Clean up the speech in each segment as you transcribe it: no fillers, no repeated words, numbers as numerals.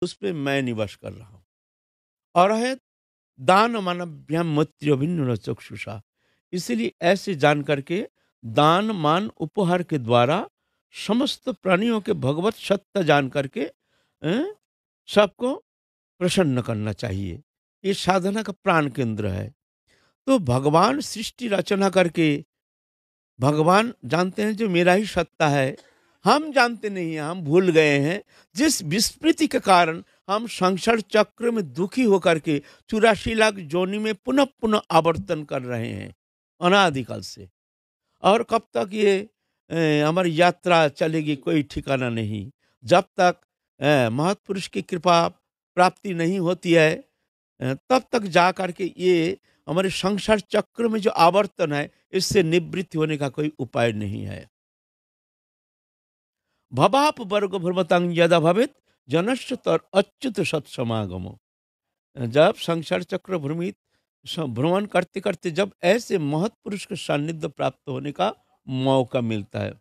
उस पे मैं निवास कर रहा हूँ। और है दान मानभ्यम मत्र्यभिन्न चक्षुषा। इसलिए ऐसे जान करके दान मान उपहार के द्वारा समस्त प्राणियों के भगवत सत्ता जान करके सबको प्रसन्न करना चाहिए। ये साधना का प्राण केंद्र है। तो भगवान सृष्टि रचना करके भगवान जानते हैं जो मेरा ही सत्ता है, हम जानते नहीं हैं, हम भूल गए हैं। जिस विस्मृति के कारण हम संसार चक्र में दुखी होकर के 84 लाख जोनि में पुनः पुनः आवर्तन कर रहे हैं अनादिकाल से। और कब तक ये हमारी यात्रा चलेगी कोई ठिकाना नहीं। जब तक महत्पुरुष की कृपा प्राप्ति नहीं होती है तब तक जा करके ये हमारे संसार चक्र में जो आवर्तन है इससे निवृत्त होने का कोई उपाय नहीं है। भवाप वर्ग भ्रमतांग यदा भवेत जनश्च तर अच्युत सत्समागमो। जब संसार चक्र भ्रमण करते करते जब ऐसे महत्पुरुष के सानिध्य प्राप्त होने का मौका मिलता है,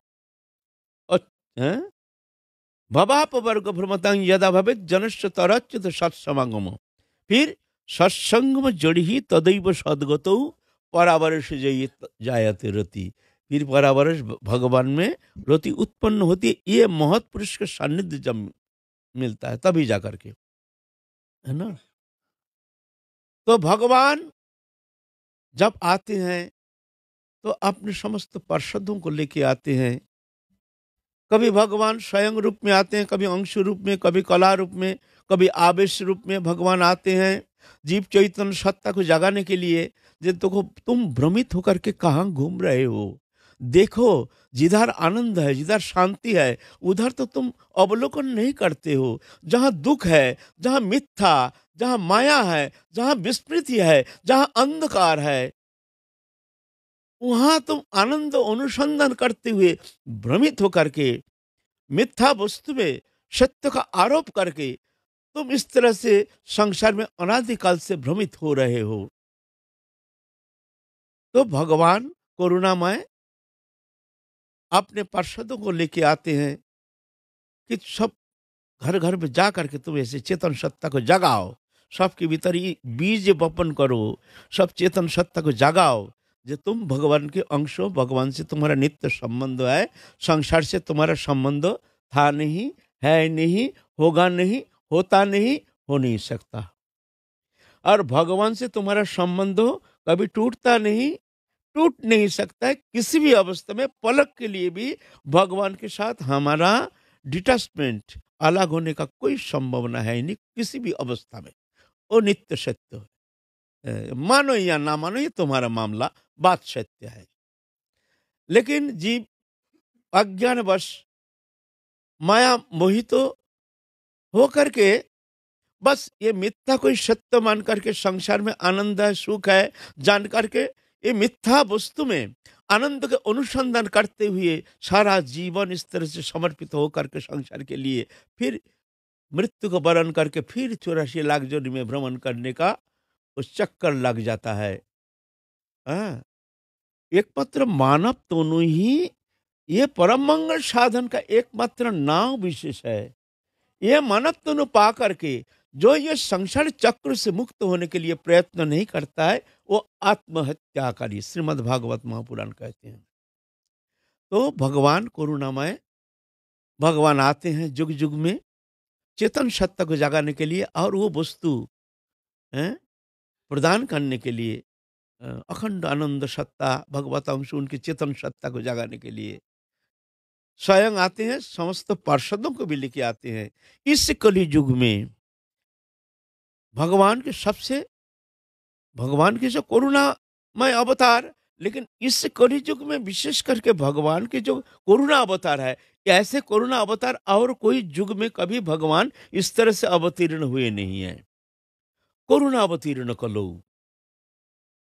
भवाप वर्ग भ्रमतांग यदा भवेत जनश्च तर अच्युत सत्समागमो। फिर सत्संग में जड़ ही तदैव सदगत परावरश जायते रति। फिर परावरश भगवान में रति उत्पन्न होती है। ये महत्पुरुष के सानिध्य जब मिलता है तभी जाकर के, है ना। तो भगवान जब आते हैं तो अपने समस्त पार्षदों को लेके आते हैं। कभी भगवान स्वयं रूप में आते हैं, कभी अंश रूप में, कभी कला रूप में, कभी आवेश रूप में भगवान आते हैं जीव चैतन्य सत्ता को जगाने के लिए। जे तो तुम भ्रमित होकर के कहाँ घूम रहे हो, देखो जिधर आनंद है, जिधर शांति है, उधर तो तुम अवलोकन नहीं करते हो। जहाँ दुख है, जहाँ मिथ्या, जहाँ माया है, जहाँ विस्मृति है, जहाँ अंधकार है, वहां तुम आनंद अनुसंधान करते हुए भ्रमित होकर के मिथ्या वस्तु में सत्य का आरोप करके तुम इस तरह से संसार में अनादिकाल से भ्रमित हो रहे हो। तो भगवान करुणामय अपने पार्षदों को लेके आते हैं कि सब घर घर में जा करके तुम ऐसे चेतन सत्ता को जगाओ, सबके भीतर ये बीज बपन करो, सब चेतन सत्ता को जगाओ। जो तुम भगवान के अंश हो, भगवान से तुम्हारा नित्य संबंध है, संसार से तुम्हारा संबंध था नहीं, है नहीं, होगा नहीं, होता नहीं, हो नहीं सकता। और भगवान से तुम्हारा संबंध कभी टूटता नहीं, टूट नहीं सकता है। किसी भी अवस्था में पलक के लिए भी भगवान के साथ हमारा डिटैचमेंट, अलग होने का कोई संभावना है नहीं किसी भी अवस्था में। वो नित्य सत्य है। मानो या ना मानो ये तुम्हारा मामला, बात सत्य है। लेकिन जीव अज्ञानवश माया मोहित हो करके बस ये मिथ्या कोई सत्य मान करके संसार में आनंद है, सुख है जान करके ये मिथ्या वस्तु में आनंद के अनुसंधान करते हुए सारा जीवन इस तरह से समर्पित होकर के संसार के लिए फिर मृत्यु को वरण करके फिर 84 लाख जोनि में भ्रमण करने का उस चक्कर लग जाता है। हाँ, एकमात्र मानव दोनों ही ये परम मंगल साधन का एकमात्र नाम विशेष है। ये मानव दोनों पा करके जो ये संसार चक्र से मुक्त होने के लिए प्रयत्न नहीं करता है वो आत्महत्याकारी, श्रीमद् भागवत महापुराण कहते हैं। तो भगवान करुणामय भगवान आते हैं जुग जुग में चेतन सत्ता को जगाने के लिए और वो वस्तु प्रदान करने के लिए, अखंड आनंद सत्ता भगवत अंश उनकी चेतन सत्ता को जगाने के लिए स्वयं आते हैं, समस्त पार्षदों को भी लेके आते हैं। इस कली युग में भगवान के जो करुणामय अवतार, लेकिन इस कली युग में विशेष करके भगवान के जो करुणा अवतार है, ऐसे करुणा अवतार और कोई युग में कभी भगवान इस तरह से अवतीर्ण हुए नहीं है। करुणा अवतीर्ण कलो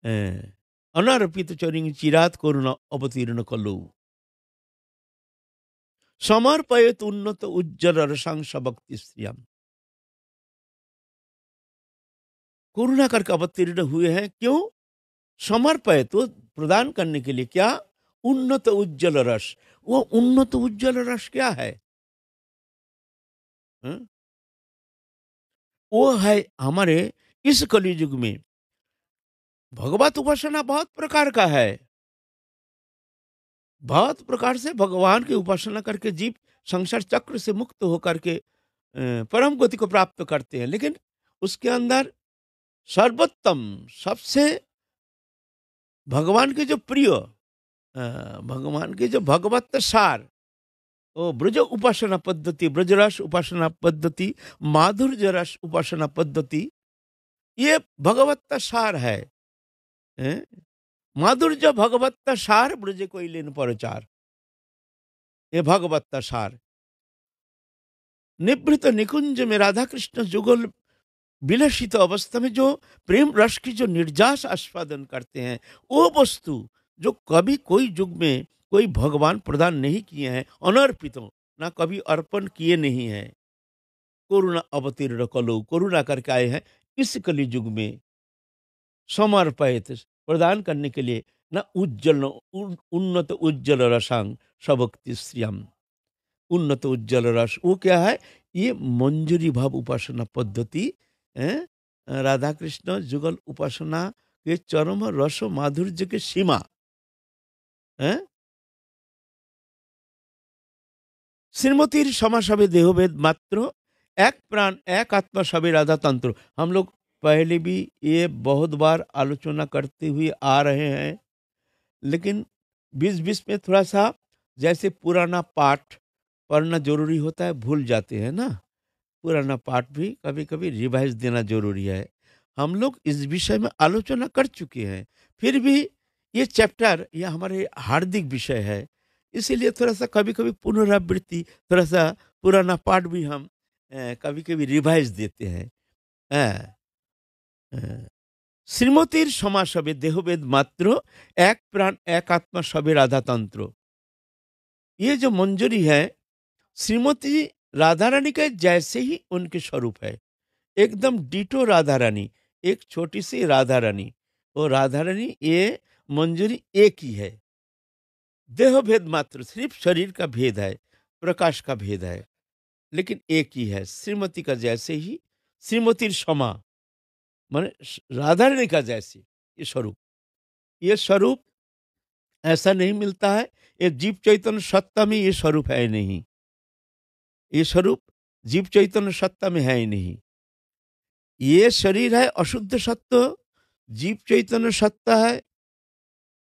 अनारपित चरिंग चिरात करुणा अवतीर्ण कलो समर्पयत उन्नत उज्जवल रसांश भक्ति श्रियम। करुणा करके अवतीर्ण हुए हैं। क्यों? समर्पयत, तो प्रदान करने के लिए। क्या? उन्नत उज्जवल रस। वो उन्नत उज्जवल रस क्या है? वो है हमारे इस कलयुग में। भगवत उपासना बहुत प्रकार का है, बहुत प्रकार से भगवान की उपासना करके जीव संसार चक्र से मुक्त होकर के परम गति को प्राप्त करते हैं। लेकिन उसके अंदर सर्वोत्तम, सबसे भगवान के जो प्रिय, भगवान के जो भगवत सार, वो ब्रज उपासना पद्धति, ब्रजरस उपासना पद्धति, माधुर्य रस उपासना पद्धति, ये भगवत सार है। हैं? माधुर्य भगवत सार ब्रज कोई लेन परचार, ये भगवत सार। निवृत निकुंज में राधा कृष्ण जुगल विलसित अवस्था में जो प्रेम रस की जो निर्जास आस्वादन करते हैं, वो वस्तु जो कभी कोई युग में कोई भगवान प्रदान नहीं किए हैं, अनर्पितों ना कभी अर्पण किए नहीं हैं। करुणा अवतीर्ण कलो, करुणा करके आए हैं इस कलि युग में, समर्पित प्रदान करने के लिए ना उज्जवल उन्नत उज्जवल रसांग सबक्ति श्रियम। उन्नत उज्जवल रस वो क्या है? ये मंजरी भाव उपासना पद्धति, हैं? राधा कृष्ण जुगल उपासना के चरम रस माधुर्य के सीमा, हैं? श्रीमतीर समा सभी देहभेद मात्र, एक प्राण एक आत्मा सभी राधा तंत्र। हम लोग पहले भी ये बहुत बार आलोचना करते हुए आ रहे हैं, लेकिन बीच बीच में थोड़ा सा जैसे पुराना पाठ पढ़ना जरूरी होता है, भूल जाते हैं ना। पुराना पाठ भी कभी कभी रिवाइज देना जरूरी है। हम लोग इस विषय में आलोचना कर चुके हैं, फिर भी ये चैप्टर ये हमारे हार्दिक विषय है, इसीलिए थोड़ा सा कभी कभी पुनरावृत्ति, थोड़ा सा पुराना पाठ भी हम कभी कभी रिवाइज देते हैं। अ, अ, श्रीमतीर समा सबे देहभेद मात्र, एक प्राण एक आत्मा सबे राधा तंत्र। ये जो मंजरी है, श्रीमती राधा रानी के जैसे ही उनके स्वरूप है, एकदम डिटो राधा रानी, एक छोटी सी राधा रानी। वो राधा रानी ये मंजरी एक ही है। देह भेद मात्र, सिर्फ शरीर का भेद है, प्रकाश का भेद है, लेकिन एक ही है श्रीमती का जैसे ही। श्रीमती समा माने राधा रानी का जैसे ये स्वरूप, ये स्वरूप ऐसा नहीं मिलता है। ये जीव चैतन्य सत्ता में ये स्वरूप है नहीं, ये स्वरूप जीव चैतन्य सत्ता में है ही नहीं। ये शरीर है अशुद्ध सत्व, जीव चैतन्य सत्ता है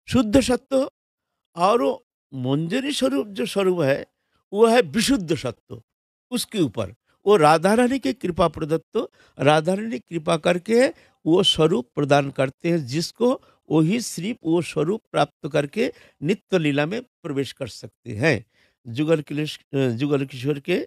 शुद्ध सत्व, और वो मंजरी स्वरूप जो स्वरूप है वो है विशुद्ध सत्व। उसके ऊपर वो राधा रानी की कृपा प्रदत्त, राधा रानी कृपा करके वो स्वरूप प्रदान करते हैं, जिसको वही सिर्फ वो स्वरूप प्राप्त करके नित्य लीला में प्रवेश कर सकते हैं। जुगल किशोर के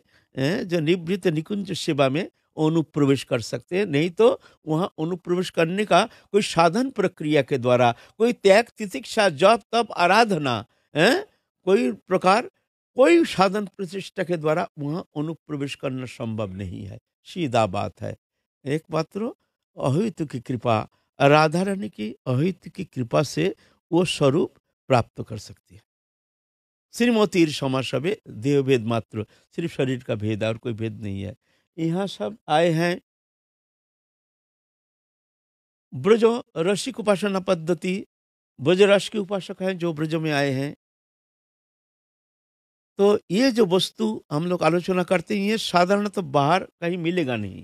जो निवृत्त निकुंज सेवा में अनुप्रवेश कर सकते हैं, नहीं तो वहाँ अनुप्रवेश करने का कोई साधन प्रक्रिया के द्वारा, कोई त्याग तितिक्षा जप तप आराधना, कोई प्रकार कोई साधन प्रतिष्ठा के द्वारा वहाँ अनुप्रवेश करना संभव नहीं है। सीधा बात है, एकमात्र अहित की कृपा, राधा रानी की अहित की कृपा से वो स्वरूप प्राप्त कर सकती है। श्रीमतीर समा सबे देह भेद मात्र, सिर्फ शरीर का भेद है और कोई भेद नहीं है। यहाँ सब आए हैं ब्रज रसिक उपासना पद्धति, ब्रज रस के उपासक हैं जो ब्रज में आए हैं। तो ये जो वस्तु हम लोग आलोचना करते हैं, ये साधारणतः बाहर कहीं मिलेगा नहीं,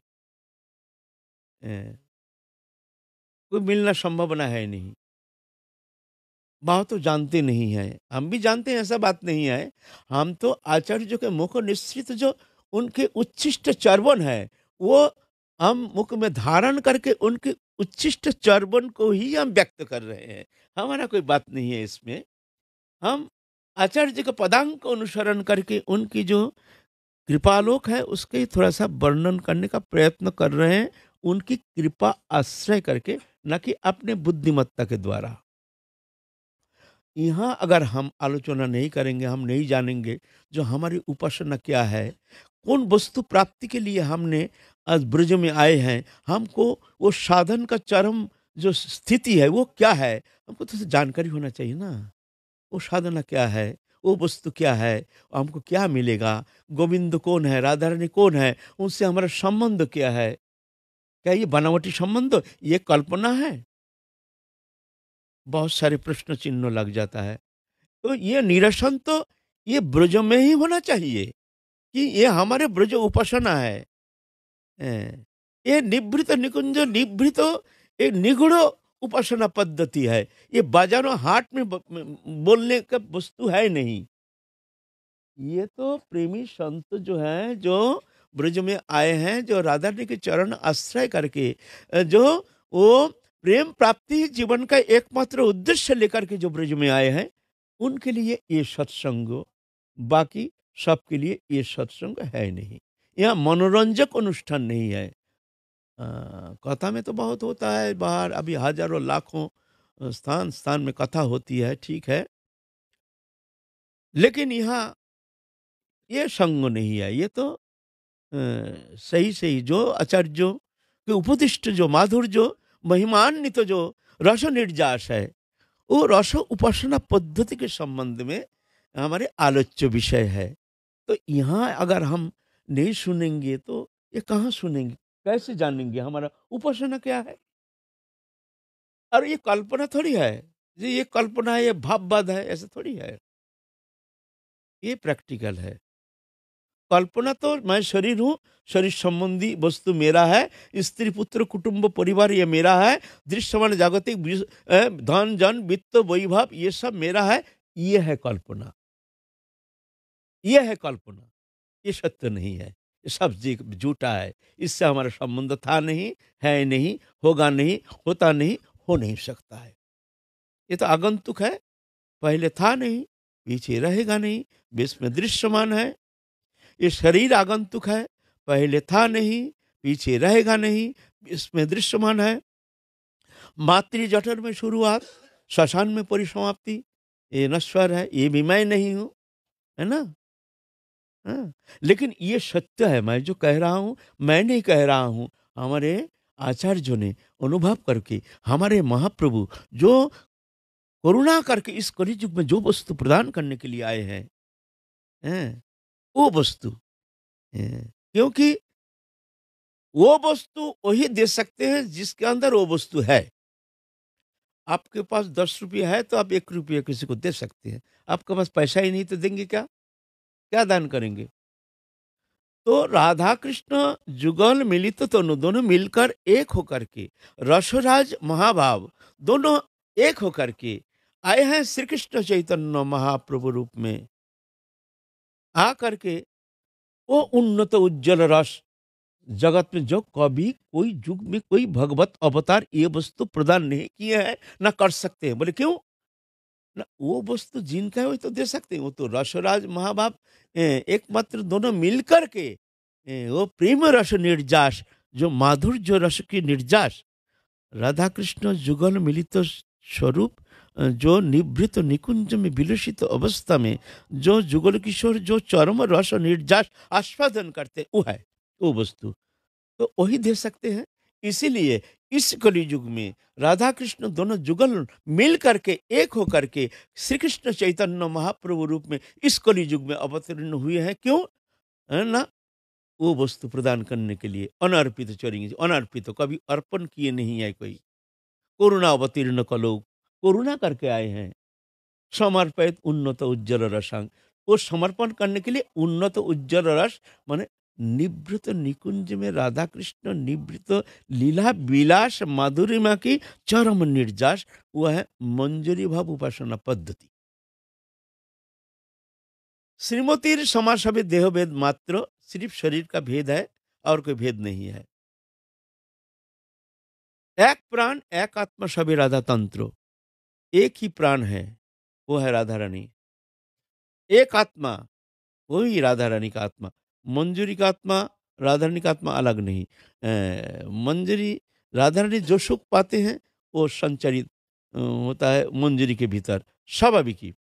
कोई मिलना संभावना है नहीं। बहुत तो जानते नहीं हैं, हम भी जानते हैं, ऐसा बात नहीं है। हम तो आचार्यों के मुख निश्चित जो उनके उच्छिष्ट चर्वन है, वो हम मुख में धारण करके उनके उच्छिष्ट चर्वन को ही हम व्यक्त कर रहे हैं। हमारा कोई बात नहीं है इसमें। हम आचार्य जी का पदांक को अनुसरण करके उनकी जो कृपालोक है उसके थोड़ा सा वर्णन करने का प्रयत्न कर रहे हैं, उनकी कृपा आश्रय करके, न कि अपने बुद्धिमत्ता के द्वारा। यहाँ अगर हम आलोचना नहीं करेंगे, हम नहीं जानेंगे जो हमारी उपासना क्या है, कौन वस्तु प्राप्ति के लिए हमने आज ब्रज में आए हैं, हमको वो साधन का चरम जो स्थिति है वो क्या है, हमको तो जानकारी होना चाहिए ना। वो साधना क्या है, वो वस्तु क्या है, हमको क्या मिलेगा, गोविंद कौन है, राधा रानी कौन है, उनसे हमारा संबंध क्या है। क्या ये बनावटी संबंध, ये कल्पना है? बहुत सारे प्रश्न चिन्ह लग जाता है। तो ये निरसन तो ये ब्रज में ही होना चाहिए कि ये हमारे ब्रज उपासना है। ये निभृत निकुंज निभृत, ये निगूढ़ उपासना पद्धति है। ये बाजारों हाट में बोलने का वस्तु है नहीं। ये तो प्रेमी संत जो हैं, जो ब्रज में आए हैं, जो राधा रानी के चरण आश्रय करके जो वो प्रेम प्राप्ति जीवन का एकमात्र उद्देश्य लेकर के जो ब्रज में आए हैं, उनके लिए ये सत्संग, बाकी सबके लिए ये सत्संग है नहीं। यहाँ मनोरंजक अनुष्ठान नहीं है। कथा में तो बहुत होता है बाहर, अभी हजारों लाखों स्थान स्थान में कथा होती है, ठीक है, लेकिन यहाँ ये संग नहीं है। ये तो सही सही जो आचार्यों के उपदिष्ट जो माधुर्य महिमान्वित जो रस निर्जास है, वो रस उपासना पद्धति के संबंध में हमारे आलोच्य विषय है। तो यहाँ अगर हम नहीं सुनेंगे तो ये कहाँ सुनेंगे, कैसे जानेंगे हमारा उपासना क्या है? और ये कल्पना थोड़ी है, ये कल्पना है, ये भाववाद है, ऐसा थोड़ी है। ये प्रैक्टिकल है। कल्पना तो मैं शरीर हूँ, शरीर संबंधी वस्तु मेरा है, स्त्री पुत्र कुटुंब परिवार ये मेरा है, दृश्यमान जागतिक धन जन वित्त वैभव ये सब मेरा है। ये है कल्पना, ये है कल्पना। ये सत्य नहीं है, ये सब झूठा है। इससे हमारा संबंध था नहीं, है नहीं, होगा नहीं, होता नहीं, हो नहीं सकता है। ये तो आगंतुक है, पहले था नहीं, पीछे रहेगा नहीं, बीच में दृश्यमान है। ये शरीर आगंतुक है, पहले था नहीं, पीछे रहेगा नहीं, इसमें दृश्यमान है। मातृ जठर में शुरुआत, श्मशान में परिसमाप्ति, ये नश्वर है, ये भी मैं नहीं हूं, है ना? हाँ। लेकिन ये सत्य है, मैं जो कह रहा हूं मैं नहीं कह रहा हूं, हमारे आचार्यों ने अनुभव करके, हमारे महाप्रभु जो करुणा करके इस कलियुग में जो वस्तु प्रदान करने के लिए आए हैं, वो वस्तु, क्योंकि वो वस्तु वही दे सकते हैं जिसके अंदर वो वस्तु है। आपके पास 10 रुपये है तो आप 1 रुपये किसी को दे सकते हैं। आपके पास पैसा ही नहीं तो देंगे क्या? क्या दान करेंगे? तो राधा कृष्ण जुगल मिलित तो दोनों मिलकर एक होकर के रसराज महाभाव दोनों एक होकर के आए हैं श्री कृष्ण चैतन्य महाप्रभु रूप में। आ करके वो उन्नत उज्जवल रस जगत में जो कभी कोई युग में कोई भगवत अवतार ये वस्तु प्रदान नहीं किए हैं, ना कर सकते हैं। बोले क्यों? ना वो वस्तु जिनका है वही तो दे सकते हैं। वो तो रसराज महाभाव एकमात्र दोनों मिलकर के वो प्रेम रस निर्जास, जो माधुर्य रस की निर्जास, राधा कृष्ण जुगल मिलित स्वरूप, जो निभृत निकुंज में विलसित अवस्था में जो जुगल किशोर जो चरम रस निर्जास आस्वादन करते, वो है वो वस्तु, तो वही दे सकते हैं। इसीलिए इस कलियुग में राधा कृष्ण दोनों जुगल मिल करके एक होकर के श्री कृष्ण चैतन्य महाप्रभु रूप में इस कलियुग में अवतीर्ण हुए हैं। क्यों? है ना? वो वस्तु प्रदान करने के लिए। अनर्पित चरेंगे, अनर्पित कभी अर्पण किए नहीं है कोई। करुणा अवतीर्ण कलो, करुणा करके आए हैं। समर्पित उन्नत उज्जवल रसांग, वो समर्पण करने के लिए उन्नत उज्जवल रस माने निवृत निकुंज में राधा कृष्ण निवृत लीला विलास माधुरिमा की चरम निर्जास, वह है मंजरी भाव उपासना पद्धति। श्रीमतीर समास হবে देह भेद मात्र, सिर्फ शरीर का भेद है और कोई भेद नहीं है। एक प्राण एक आत्मा सभी राधा तंत्र, एक ही प्राण है, वो है राधा रानी। एक आत्मा, वही राधा रानी का आत्मा। मंजूरी का आत्मा, राधा रानी का आत्मा अलग नहीं। मंजरी राधा रानी जो सुख पाते हैं वो संचरित होता है मंजरी के भीतर, स्वाभाविक ही।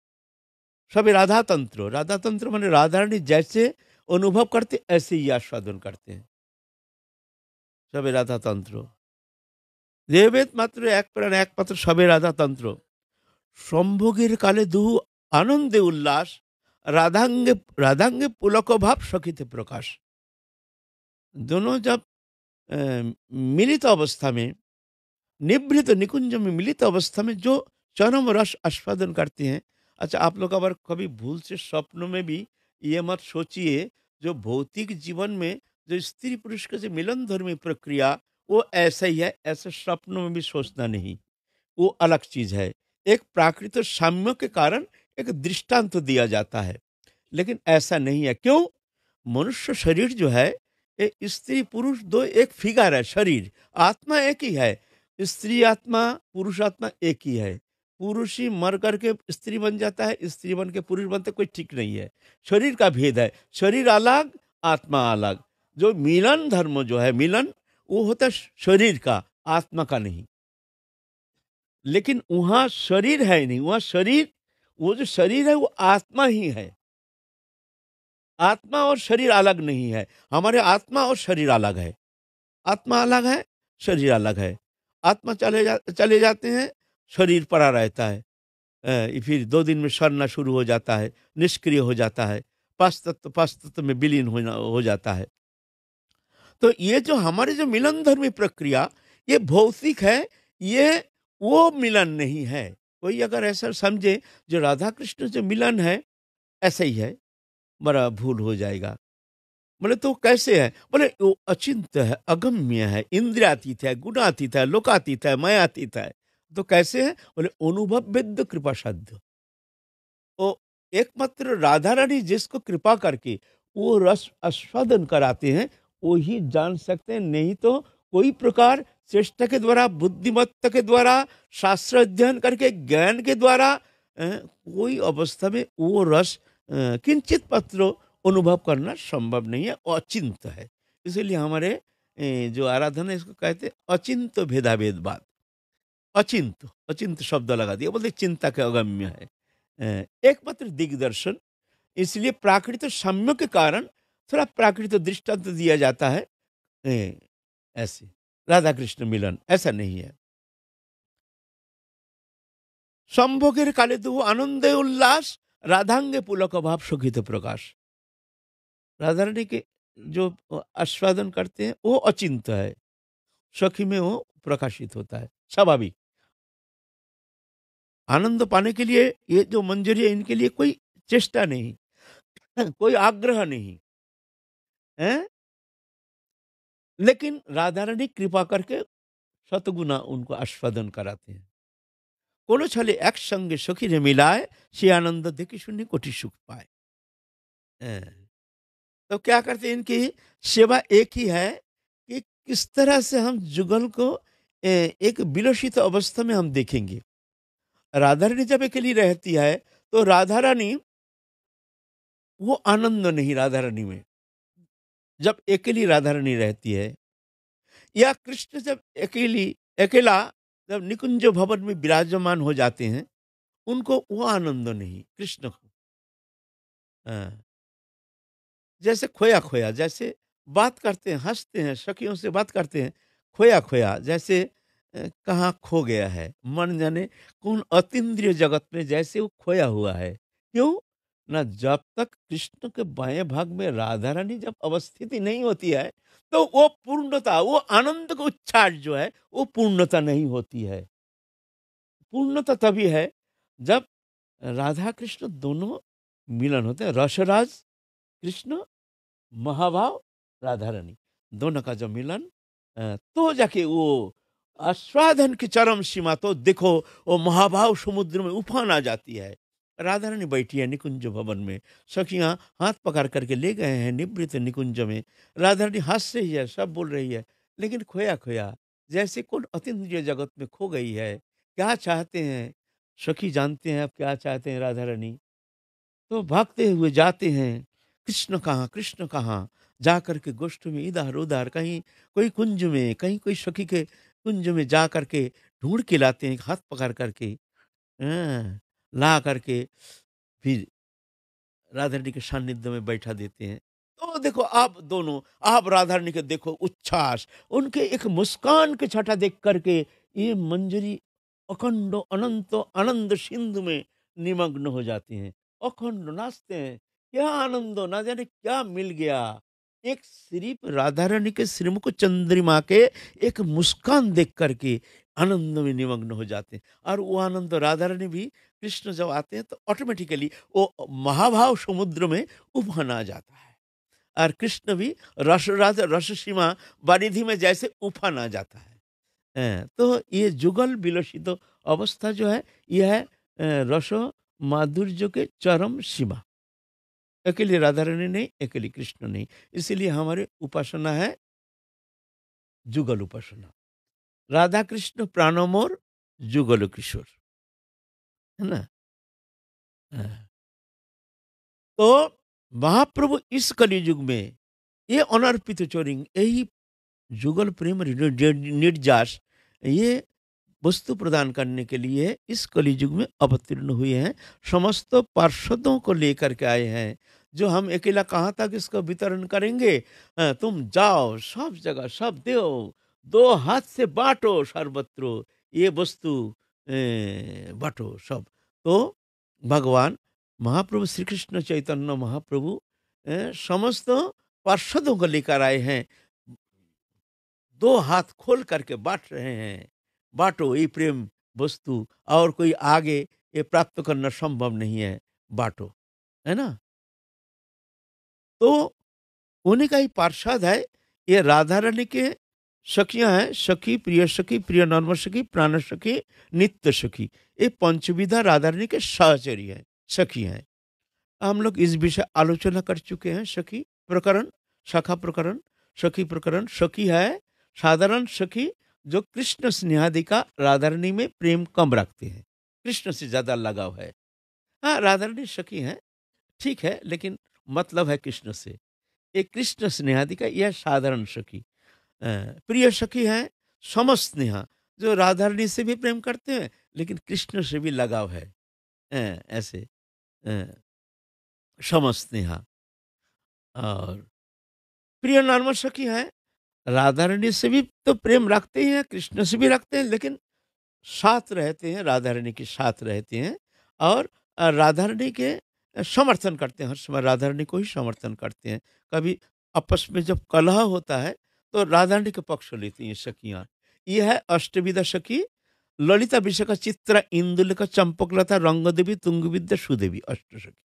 सभी राधा तंत्र, राधा तंत्र माने राधा रानी जैसे अनुभव करते ऐसे ही आस्वादन करते हैं सभी राधा तंत्र। देववेद मात्र एक प्राण एक मात्र सभी राधा तंत्र, সম্ভোগের কালে দুহু আনন্দে উল্লাস, राधांगे राधांगे पुलक भाव सखित प्रकाश। दोनों जब मिलित अवस्था में, निभृत निकुंज में मिलित अवस्था में जो चरम रस आस्वादन करते हैं। अच्छा, आप लोग अगर कभी भूल से स्वप्न में भी ये मत सोचिए, जो भौतिक जीवन में जो स्त्री पुरुष का जो मिलन धर्मी प्रक्रिया वो ऐसा ही है, ऐसे स्वप्न में भी सोचना नहीं, वो अलग चीज है। एक प्राकृतिक साम्य के कारण एक दृष्टांत दिया जाता है, लेकिन ऐसा नहीं है। क्यों? मनुष्य शरीर जो है, ये स्त्री पुरुष दो एक फिगर है, शरीर आत्मा एक ही है। स्त्री आत्मा पुरुष आत्मा एक ही है। पुरुष ही मर करके स्त्री बन जाता है, स्त्री बन के पुरुष बनते, कोई ठीक नहीं है। शरीर का भेद है, शरीर अलग आत्मा अलग। जो मिलन धर्म जो है, मिलन वो होता है शरीर का, आत्मा का नहीं। लेकिन वहां शरीर है नहीं, वहां शरीर, वो जो शरीर है वो आत्मा ही है। आत्मा और शरीर अलग नहीं है। हमारे आत्मा और शरीर अलग है, आत्मा अलग है, शरीर अलग है। आत्मा चले जाते हैं, शरीर पड़ा रहता है। फिर 2 दिन में सड़ना शुरू हो जाता है, निष्क्रिय हो जाता है, पांच तत्व में विलीन हो जाता है। तो ये जो हमारे जो मिलन धर्मी प्रक्रिया, ये भौतिक है, ये वो मिलन नहीं है। कोई अगर ऐसा समझे जो राधा कृष्ण जो मिलन है ऐसा ही है, बड़ा भूल हो जाएगा। बोले तो कैसे है? बोले वो अचिंत्य है, अगम्य है, इंद्रियातीत है, गुणातीत है, लोकातीत है, मायातीत है। तो कैसे है? बोले अनुभव वेद्य कृपा साध्य। तो एकमात्र राधा रानी जिसको कृपा करके वो रस आस्वादन कराते हैं, वो ही जान सकते हैं। नहीं तो कोई प्रकार चेष्टा के द्वारा, बुद्धिमत्ता के द्वारा, शास्त्र अध्ययन करके, ज्ञान के द्वारा कोई अवस्था में वो रस किंचित पत्र अनुभव करना संभव नहीं है, अचिंत है। इसीलिए हमारे जो आराधना है इसको कहते हैं अचिंत भेदाभेदवाद। अचिंत, अचिंत शब्द लगा दिया, बोलते चिंता के अगम्य है। एकमात्र दिग्दर्शन। इसलिए प्राकृतिक साम्य के कारण थोड़ा प्राकृतिक दृष्टांत दिया जाता है। ऐसे राधा कृष्ण मिलन ऐसा नहीं है। संभोगेर काले तो वो आनंद उल्लास, राधांगे पुलक भाव सुखित प्रकाश। राधा रानी के जो आस्वादन करते हैं वो अचिंत है, सखी में वो प्रकाशित होता है, स्वाभाविक। आनंद पाने के लिए ये जो मंजरी है, इनके लिए कोई चेष्टा नहीं, कोई आग्रह नहीं है। लेकिन राधा रानी कृपा करके शतगुना उनको आस्वादन कराते हैं। कोनो छले एक संगे सखी रे मिलाए, से आनंद देखी सुनी कोटि सुख पाए। हैं। तो क्या करते हैं? इनकी सेवा एक ही है कि किस तरह से हम जुगल को एक विलसित अवस्था में हम देखेंगे। राधा रानी जब अकेली रहती है तो राधा रानी वो आनंद नहीं राधा रानी में, जब अकेली राधा रानी रहती है, या कृष्ण जब अकेली अकेला जब निकुंज भवन में विराजमान हो जाते हैं, उनको वो आनंद नहीं कृष्ण को। हाँ, जैसे खोया खोया, जैसे बात करते हैं, हंसते हैं, सखियों से बात करते हैं, खोया खोया जैसे कहाँ खो गया है, मन जाने कौन अतीन्द्रिय जगत में जैसे वो खोया हुआ है। क्यों? ना, जब तक कृष्ण के बाएं भाग में राधा रानी जब अवस्थिति नहीं होती है, तो वो पूर्णता, वो आनंद का उच्छास जो है वो पूर्णता नहीं होती है। पूर्णता तभी है जब राधा कृष्ण दोनों मिलन होते हैं। रसराज कृष्ण, महाभाव राधा रानी, दोनों का जो मिलन, तो जाके वो आस्वादन की चरम सीमा। तो देखो वो महाभाव समुद्र में उफान आ जाती है। राधा रानी बैठी है निकुंज भवन में, सखियां हाथ पकड़ करके ले गए हैं निवृत्त निकुंज में। राधा रानी हंस रही है, सब बोल रही है, लेकिन खोया खोया जैसे कौन अतीन्द्रिय जगत में खो गई है। क्या चाहते हैं सखी जानते हैं, अब क्या चाहते हैं राधा रानी। तो भागते हुए जाते हैं, कृष्ण कहाँ, कृष्ण कहाँ। जा करके गोष्ठ में इधर उधर, कहीं कोई कुंज में, कहीं कोई सखी के कुंज में जा करके ढूंढ के लाते हैं, हाथ पकड़ करके। हाँ, ला करके फिर राधा रानी के सानिध्य में बैठा देते हैं। तो देखो आप दोनों, आप राधा रानी के देखो उच्छ्वास, उनके एक मुस्कान के छटा देख करके ये मंजरी अखंड अनंत आनंद सिंधु में निमग्न हो जाती हैं, अखंड नाचते हैं। क्या आनंद हो, ना जाने क्या मिल गया, एक सिर्फ राधा रानी के श्रीमुख चंद्रिमा के एक मुस्कान देख करके आनंद में निमग्न हो जाते हैं। और वो आनंद राधा रानी भी, कृष्ण जब आते हैं तो ऑटोमेटिकली वो महाभाव समुद्र में उफान आ जाता है। और कृष्ण भी रस राज रस सीमा वारिधि में जैसे उफान आ जाता है। तो ये जुगल विलसित अवस्था जो है, यह है रस माधुर्य के चरम सीमा। अकेले राधा रानी नहीं, अकेले कृष्ण नहीं। इसीलिए हमारे उपासना है जुगल उपासना। राधा कृष्ण प्राणमोर जुगल किशोर, है ना। हाँ। तो महाप्रभु इस कलयुग में ये अनर्पित चोरिंग, यही जुगल प्रेम निर्जास, ये वस्तु प्रदान करने के लिए इस कलयुग में अवतीर्ण हुए हैं। समस्त पार्षदों को लेकर के आए हैं। जो हम अकेला कहाँ तक इसका वितरण करेंगे? तुम जाओ सब जगह, सब दो, दो हाथ से बांटो सर्वत्र, ये वस्तु बांटो सब। तो भगवान महाप्रभु श्री कृष्ण चैतन्य महाप्रभु समस्त पार्षदों को लेकर आए हैं। दो हाथ खोल करके बांट रहे हैं। बांटो ये प्रेम वस्तु, और कोई आगे ये प्राप्त करना संभव नहीं है, बांटो, है ना। तो उन्हीं का ही पार्षद है। ये राधा रानी के सखियां हैं, सखी, प्रिय नर्म सखी, प्राण सखी, नित्य सखी। ये पंचविधा राधा रानी के सहचरी हैं, सखी हैं। हम लोग इस विषय आलोचना कर चुके हैं। सखी प्रकरण, शाखा प्रकरण, सखी प्रकरण। सखी है साधारण सखी जो कृष्ण स्नेहादिका राधा रानी में प्रेम कम रखते हैं, कृष्ण से ज्यादा लगाव है। हाँ, राधा रानी सखी है, ठीक है, लेकिन मतलब है कृष्ण से। एक कृष्ण स्नेहादिका, यह साधारण सखी। प्रिय सखी है समस्नेहा, जो राधा रानी से भी प्रेम करते हैं लेकिन कृष्ण से भी लगाव है। ऐसे समस्नेहा। और प्रिय नर्म सखी है, राधा रानी से भी तो प्रेम रखते ही हैं, कृष्ण से भी रखते हैं, लेकिन साथ रहते हैं, राधा रानी के साथ रहते हैं। और राधा रानी के समर्थन करते हैं, हर समय राधा रानी को ही समर्थन करते हैं। कभी आपस में जब कलह होता है तो राधा रानी के पक्ष लेती हैं सखियां। यह है अष्टविधा सखी। ललिता विशाखा चित्रा इंदुलिका चंपकलता रंगदेवी तुंगविद्या सुदेवी, अष्ट सखी।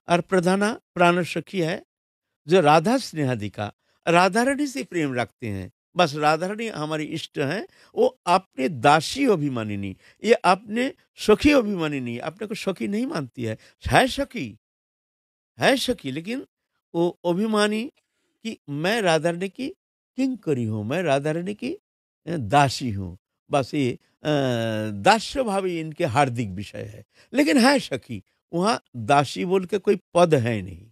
और प्रधाना प्राण सखी है जो राधा स्नेहादिका, राधा रानी से प्रेम रखते हैं। बस राधा रानी हमारी इष्ट हैं। वो अपने दासी अभिमानिनी, ये अपने सखी अभिमानिनी, अपने को सखी नहीं मानती है सखी, है सखी, लेकिन वो अभिमानी कि मैं राधा रानी की किंकरी हूँ, मैं राधा रानी की दासी हूँ। बस ये दास्य भाव ही इनके हार्दिक विषय है। लेकिन है सखी, वहाँ दासी बोल के कोई पद है नहीं।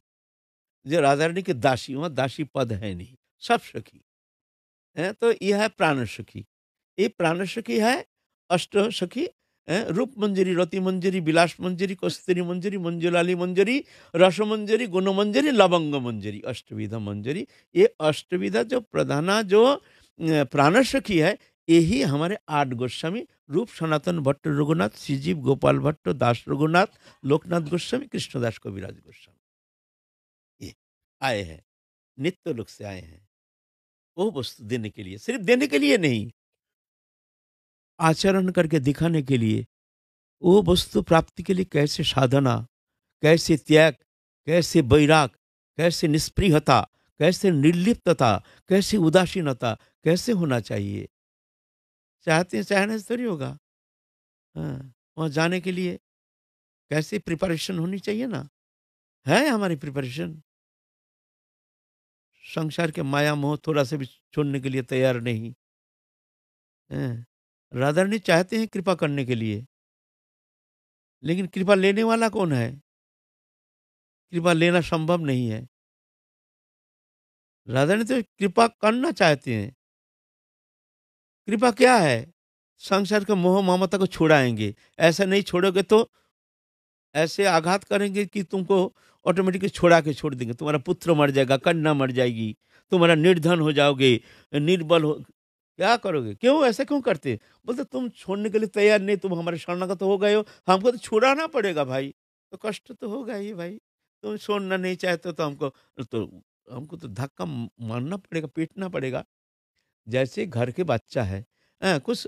जो राधा रानी के दासी, वहाँ दासी पद है नहीं, सब सखी है। तो यह है प्राण सखी। ये प्राण सखी है अष्ट सखी। रूप मंजरी, रति मंजरी, विलास मंजरी, कस्तूरी मंजरी, मंजुलाली मंजरी, रस मंजरी, गुण मंजरी, लवंग मंजरी, अष्टविधा मंजरी। ये अष्टविधा जो प्रधाना जो प्राण सखी है, यही हमारे आठ गोस्वामी रूप सनातन भट्ट रघुनाथ, श्रीजीव गोपाल भट्ट, दास रघुनाथ, लोकनाथ गोस्वामी, कृष्णदास कविराज गोस्वामी, ये आए हैं, नित्य लोक से आए हैं वो वस्तु देने के लिए। सिर्फ देने के लिए नहीं, आचरण करके दिखाने के लिए। वो वस्तु प्राप्ति के लिए कैसे साधना, कैसे त्याग, कैसे वैराग, कैसे निष्प्रियता, कैसे निर्लिप्तता, कैसे उदासीनता, कैसे होना चाहिए। चाहते हैं, चाहने से थोड़ी होगा। हाँ, वहाँ जाने के लिए कैसे प्रिपरेशन होनी चाहिए ना। है हमारी प्रिपरेशन। संसार के माया मोह थोड़ा सा भी छोड़ने के लिए तैयार नहीं है। राधा रानी चाहते हैं कृपा करने के लिए, लेकिन कृपा लेने वाला कौन है? कृपा लेना संभव नहीं है। राधा रानी तो कृपा करना चाहते हैं। कृपा क्या है? संसार के मोह ममता को छुड़ाएंगे। ऐसा नहीं छोड़ोगे तो ऐसे आघात करेंगे कि तुमको ऑटोमेटिकली छोड़ा के छोड़ देंगे। तुम्हारा पुत्र मर जाएगा, कन्या मर जाएगी, तुम्हारा निर्धन हो जाओगे, निर्बल हो, क्या करोगे? क्यों ऐसा क्यों करते? बोलते तुम छोड़ने के लिए तैयार नहीं, तुम हमारे शरणागत हो गए हो, हमको तो छुड़ाना पड़ेगा भाई। तो कष्ट तो होगा ही भाई। तुम छोड़ना नहीं चाहते तो हमको तो धक्का मारना पड़ेगा, पीटना पड़ेगा। जैसे घर के बच्चा है, कुछ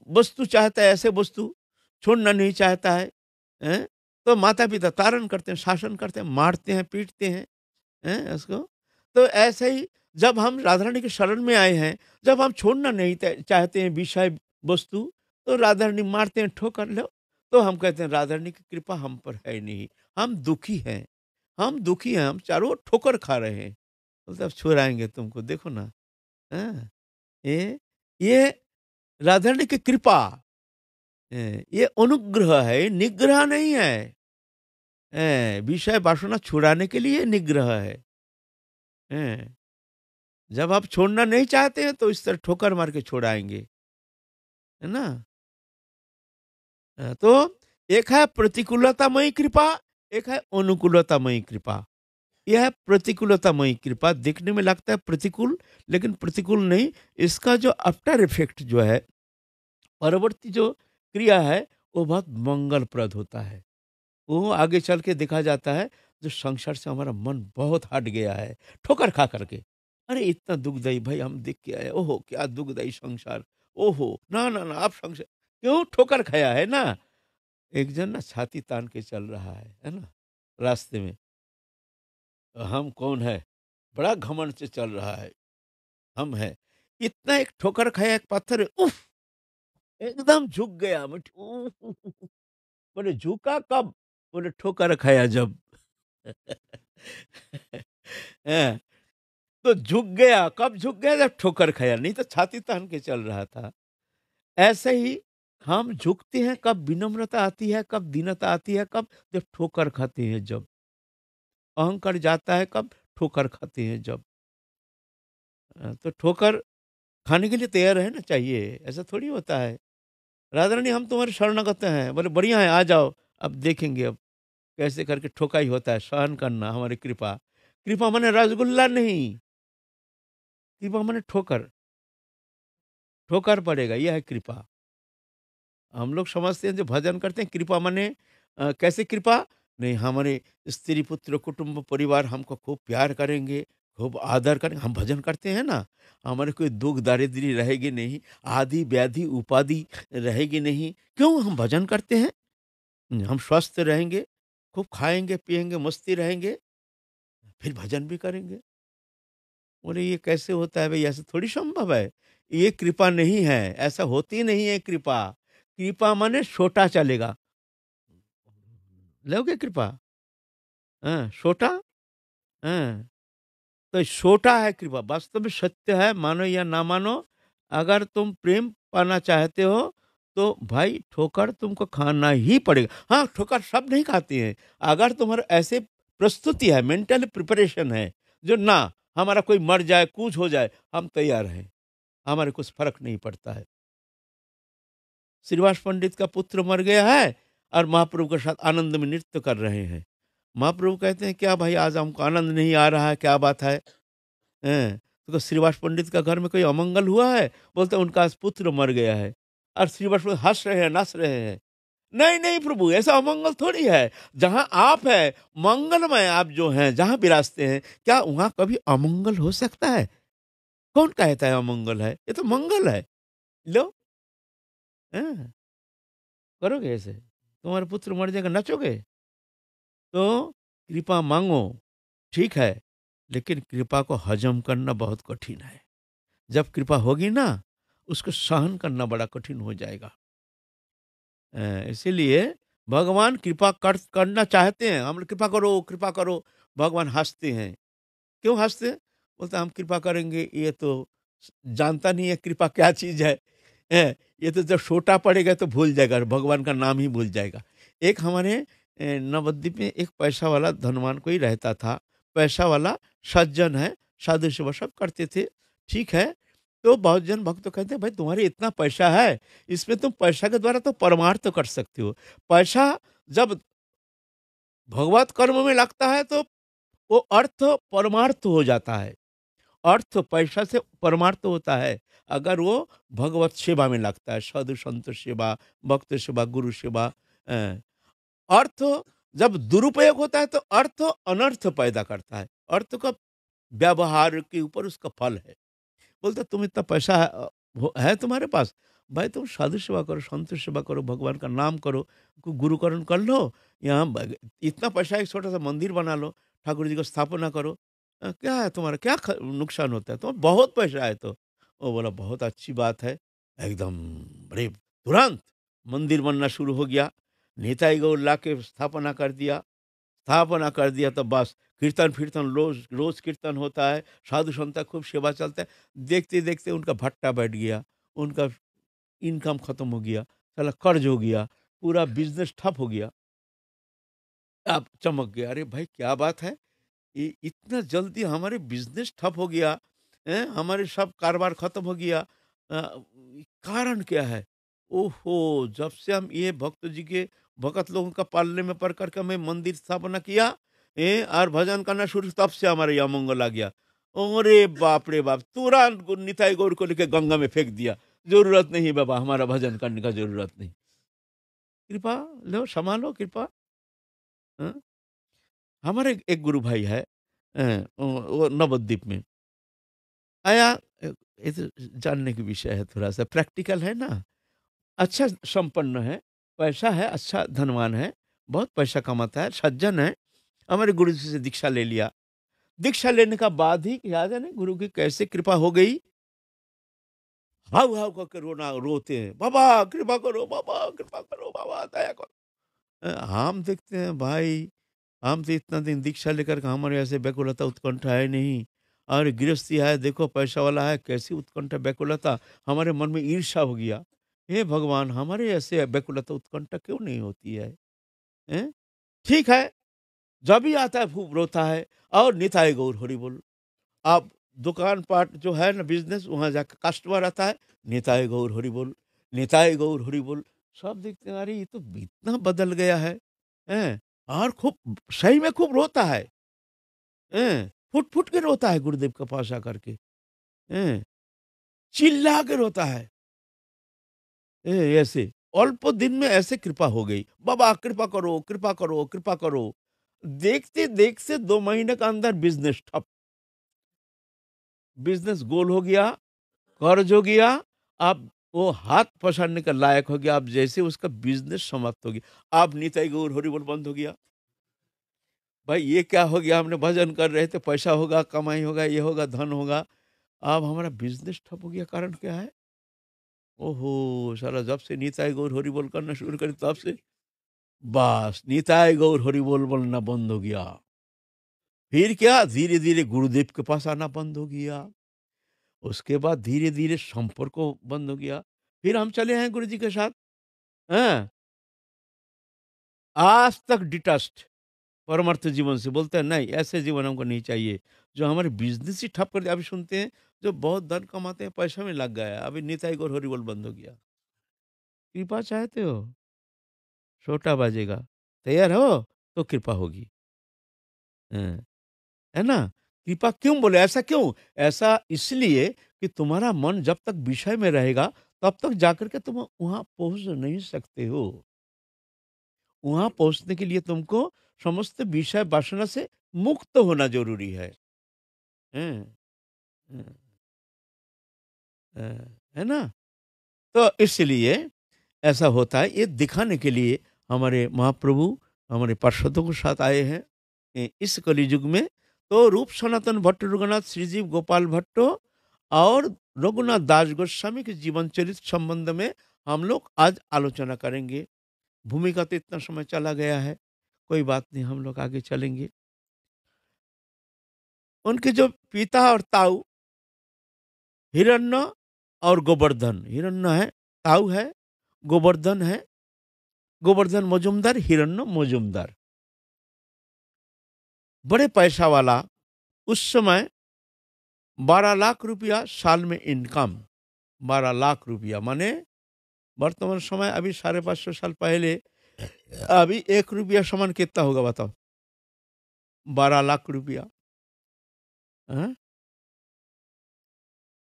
वस्तु चाहता है, ऐसे वस्तु छोड़ना नहीं चाहता है, हैं? तो माता-पिता ताड़न करते हैं, शासन करते हैं, मारते हैं, पीटते हैं उसको। तो ऐसे ही जब हम राधा रानी के शरण में आए हैं, जब हम छोड़ना नहीं चाहते हैं विषय वस्तु, तो राधा रानी मारते हैं, ठोकर लो। तो हम कहते हैं राधा रानी की कृपा हम पर है नहीं, हम दुखी हैं, हम दुखी हैं, हम चारों ओर ठोकर खा रहे हैं। बोलते अब छुड़ाएँगे तुमको, देखो ना। हाँ, ये राधा रानी की कृपा, ये अनुग्रह है, निग्रह नहीं है। विषय वासना छुड़ाने के लिए निग्रह है। हैं, जब आप छोड़ना नहीं चाहते हैं तो इस तरह ठोकर मार के छुड़ाएँगे, है ना? तो एक है प्रतिकूलतामयी कृपा, एक है अनुकूलतामयी कृपा। यह है प्रतिकूलतामयी कृपा, दिखने में लगता है प्रतिकूल, लेकिन प्रतिकूल नहीं। इसका जो आफ्टर इफेक्ट जो है, परवर्ती जो क्रिया है, वो बहुत मंगलप्रद होता है। वो आगे चल के देखा जाता है, जो संसार से हमारा मन बहुत हट गया है, ठोकर खा करके। अरे! इतना दुखदाई भाई हम देख के आए, ओहो! क्या दुखदाई संसार, ओहो! ना, ना, ना, आप संसार क्यों ठोकर खाया है ना? एक जन ना छाती तान के चल रहा है ना? रास्ते में। हम कौन है? बड़ा घमंड से चल रहा है, हम हैं। इतना एक ठोकर खाया, एक पत्थर उफ़! एकदम झुक गया। मैं बोले झुका कब? बोले ठोकर खाया जब। हैं, तो झुक गया, कब झुक गया? जब ठोकर खाया, नहीं तो छाती तान के चल रहा था। ऐसे ही हम झुकते हैं कब विनम्रता आती है, कब दीनता आती है, कब? जब ठोकर खाते हैं जब। अहंकार जाता है कब? ठोकर खाते हैं जब। तो ठोकर खाने के लिए तैयार रहना चाहिए, ऐसा थोड़ी होता है। राधा रानी हम तुम्हारे शरणागत हैं, बोले बढ़िया है, आ जाओ, अब देखेंगे अब कैसे करके ठोकाई होता है, सहन करना हमारी कृपा। कृपा माने रसगुल्ला नहीं, कृपा माने ठोकर, ठोकर पड़ेगा, यह है कृपा। हम लोग समझते हैं जो भजन करते हैं कृपा माने कैसे कृपा? नहीं, हमारे स्त्री पुत्र कुटुंब परिवार हमको खूब प्यार करेंगे, खूब आदर करेंगे। हम भजन करते हैं ना, हमारे कोई दुख दारिद्र्य रहेगी नहीं, आदि व्याधि उपाधि रहेगी नहीं। क्यों हम भजन करते हैं? हम स्वस्थ रहेंगे, खूब खाएंगे पिएंगे, मस्ती रहेंगे, फिर भजन भी करेंगे। बोले ये कैसे होता है भाई? ऐसा थोड़ी संभव है। ये कृपा नहीं है, ऐसा होती नहीं है कृपा। कृपा माने छोटा चलेगा। लोगे कृपा? हाँ, छोटा? हाँ, तो छोटा है कृपा, वास्तव में सत्य है, मानो या ना मानो। अगर तुम प्रेम पाना चाहते हो, तो भाई ठोकर तुमको खाना ही पड़ेगा। हाँ, ठोकर सब नहीं खाते हैं। अगर तुम्हारा ऐसे प्रस्तुति है, मेंटल प्रिपरेशन है, जो ना हमारा कोई मर जाए, कुछ हो जाए, हम तैयार हैं। हमारे कुछ फ़र्क नहीं पड़ता है। श्रीवास पंडित का पुत्र मर गया है और महाप्रभु के साथ आनंद में नृत्य कर रहे हैं। महाप्रभु कहते हैं, "क्या भाई आज हमको आनंद नहीं आ रहा है, क्या बात है?" हैं, तो श्रीवास पंडित का घर में कोई अमंगल हुआ है? बोलते हैं, "उनका आज पुत्र मर गया है।" और श्रीवास पंडित हँस रहे हैं, नाच रहे हैं। नहीं, नहीं प्रभु, ऐसा अमंगल थोड़ी है। जहाँ आप हैं, मंगलमय आप जो हैं, जहाँ विराजते हैं, क्या वहाँ कभी अमंगल हो सकता है? कौन कहता है अमंगल है? ये तो मंगल है। लो, हैं, करोगे ऐसे? तुम्हारा पुत्र मर जाएगा, नाचोगे? तो कृपा माँगो, ठीक है, लेकिन कृपा को हजम करना बहुत कठिन है। जब कृपा होगी ना, उसको सहन करना बड़ा कठिन हो जाएगा। इसीलिए भगवान कृपा करना चाहते हैं, हम कृपा करो, भगवान हँसते हैं। क्यों हँसते हैं? बोलते हैं हम कृपा करेंगे, ये तो जानता नहीं है कृपा क्या चीज़ है। ये तो जब छोटा पड़ेगा तो भूल जाएगा, भगवान का नाम ही भूल जाएगा। एक हमारे नवद्वीप में एक पैसा वाला धनवान कोई रहता था। पैसा वाला सज्जन है, साधु सेवा सब करते थे, ठीक है। तो बहुत जन भक्त तो कहते हैं भाई तुम्हारे इतना पैसा है, इसमें तुम पैसा के द्वारा तो परमार्थ कर सकते हो। पैसा जब भगवत कर्म में लगता है तो वो अर्थ परमार्थ हो जाता है। अर्थ पैसा से परमार्थ होता है, अगर वो भगवत सेवा में लगता है, साधु संत सेवा, भक्त सेवा, गुरु सेवा। अ, अर्थ जब दुरुपयोग होता है तो अर्थ अनर्थ पैदा करता है। अर्थ का व्यवहार के ऊपर उसका फल है। बोलता तुम इतना पैसा है तुम्हारे पास, भाई तुम साधु सेवा करो, संत सेवा करो, भगवान का नाम करो, गुरुकरण कर लो, यहाँ इतना पैसा एक छोटा सा मंदिर बना लो, ठाकुर जी को स्थापना करो। क्या है तुम्हारा, क्या नुकसान होता है, तुम्हारा बहुत पैसा है तो। वो बोला बहुत अच्छी बात है, एकदम बड़े तुरंत मंदिर बनना शुरू हो गया। नेताई गौर ला के स्थापना कर दिया तो बस कीर्तन फिरतन रोज रोज कीर्तन होता है, साधु संत का खूब सेवा चलता है। देखते देखते उनका भट्टा बैठ गया, उनका इनकम खत्म हो गया, साला कर्ज हो गया, पूरा बिजनेस ठप हो गया। अब चमक गया, अरे भाई क्या बात है, ये इतना जल्दी हमारे बिजनेस ठप हो गया, हैं? हमारे सब कारोबार खत्म हो गया। कारण क्या है? ओहो, जब से हम ये भक्त जी के भगत लोगों का पालने में पढ़ करके हमें मंदिर स्थापना किया, और भजन करना शुरू, तब से हमारे यहाँ मंगल आ गया। अरे बाप रे बाप, तुरंत निताई गौर को लेके गंगा में फेंक दिया। जरूरत नहीं बाबा, हमारा भजन करने का जरूरत नहीं। कृपा लो, संभालो कृपा। हाँ? हमारे एक गुरु भाई है, वो नवद्वीप में आया। ये तो जानने की विषय है, थोड़ा सा प्रैक्टिकल है ना। अच्छा संपन्न है, पैसा है, अच्छा धनवान है, बहुत पैसा कमाता है, सज्जन है। हमारे गुरु जी से दीक्षा ले लिया। दीक्षा लेने का बाद ही याद है ना गुरु की कैसे कृपा हो गई। हाउ हाउ करके रोना, रोते हैं, बाबा कृपा करो, बाबा कृपा करो, बाबा दया करो। हम देखते हैं भाई, हम तो इतना दिन दीक्षा लेकर के हमारे ऐसे व्याकुलता उत्कंठा है नहीं। और गृहस्थी है, देखो पैसा वाला है, कैसी उत्कंठा व्याकुलता, हमारे मन में ईर्ष्या हो गया। हे भगवान, हमारे ऐसे व्याकुलता उत्कंठा क्यों नहीं होती है? हैं? ठीक है, जब भी आता है खूब रोता है, और निताई गौर हरि बोल। आप दुकान पाट जो है ना, बिजनेस, वहां जाकर कस्टमर आता है, निताई गौर हरि बोल, निताई गौर हरि बोल। सब देखते हैं, अरे ये तो इतना बदल गया है, हैं? और खूब सही में खूब रोता है, हैं? फुट फुट के रोता है गुरुदेव के पास आकर के, हैं? चिल्ला के रोता है, ऐसे। अल्प दिन में ऐसे कृपा हो गई, बाबा कृपा करो, कृपा करो, कृपा करो। देखते देखते 2 महीने के अंदर बिजनेस ठप, बिजनेस गोल हो गया, कर्ज हो गया। अब वो हाथ पसारने का लायक हो गया। अब जैसे उसका बिजनेस समाप्त हो गया, अब निताई गौर हरिबोल बंद हो गया। भाई ये क्या हो गया, हमने भजन कर रहे थे, पैसा होगा, कमाई होगा, ये होगा, धन होगा, अब हमारा बिजनेस ठप हो गया। कारण क्या है? ओहो, साला जब से निताई गौर हरिबोल करना शुरू करी, तब से बस निताई गौर हरिबोल बोलना बंद हो गया। फिर क्या, धीरे धीरे गुरुदेव के पास आना बंद हो गया। उसके बाद धीरे धीरे संपर्क बंद हो गया। फिर हम चले हैं गुरु जी के साथ, हैं? आज तक डिटस्ट परमार्थ जीवन से, बोलते हैं नहीं, ऐसे जीवन हमको नहीं चाहिए जो हमारे बिजनेस ही ठप कर दिया। अभी सुनते हैं जो बहुत धन कमाते हैं, पैसा में लग गया है, अभी निताई गौर हरिबोल बंद हो गया। कृपा चाहते हो, छोटा बाजेगा, तैयार हो तो कृपा होगी। हाँ, है ना? कृपा क्यों बोले, ऐसा क्यों? ऐसा इसलिए कि तुम्हारा मन जब तक विषय में रहेगा, तब तक जाकर के तुम वहां पहुंच नहीं सकते हो। वहां पहुंचने के लिए तुमको समस्त विषय वासना से मुक्त होना जरूरी है। हैं? हैं, है ना? तो इसलिए ऐसा होता है, ये दिखाने के लिए हमारे महाप्रभु हमारे पार्षदों के साथ आए हैं इस कलियुग में। तो रूप सनातन भट्ट रघुनाथ श्रीजीव गोपाल भट्टो और रघुनाथ दास गोस्वामी के जीवन चरित्र संबंध में हम लोग आज आलोचना करेंगे। भूमिका तो इतना समय चला गया है, कोई बात नहीं, हम लोग आगे चलेंगे। उनके जो पिता और ताऊ, हिरण्य और गोवर्धन, हिरण्य है, ताऊ है, गोवर्धन है, गोवर्धन मजुमदार, हिरण्य मजुमदार, बड़े पैसा वाला। उस समय 12 लाख रुपया साल में इनकम, 12 लाख रुपया माने वर्तमान समय, अभी 550 साल पहले अभी 1 रुपया समान कितना होगा बताओ? 12 लाख रुपया,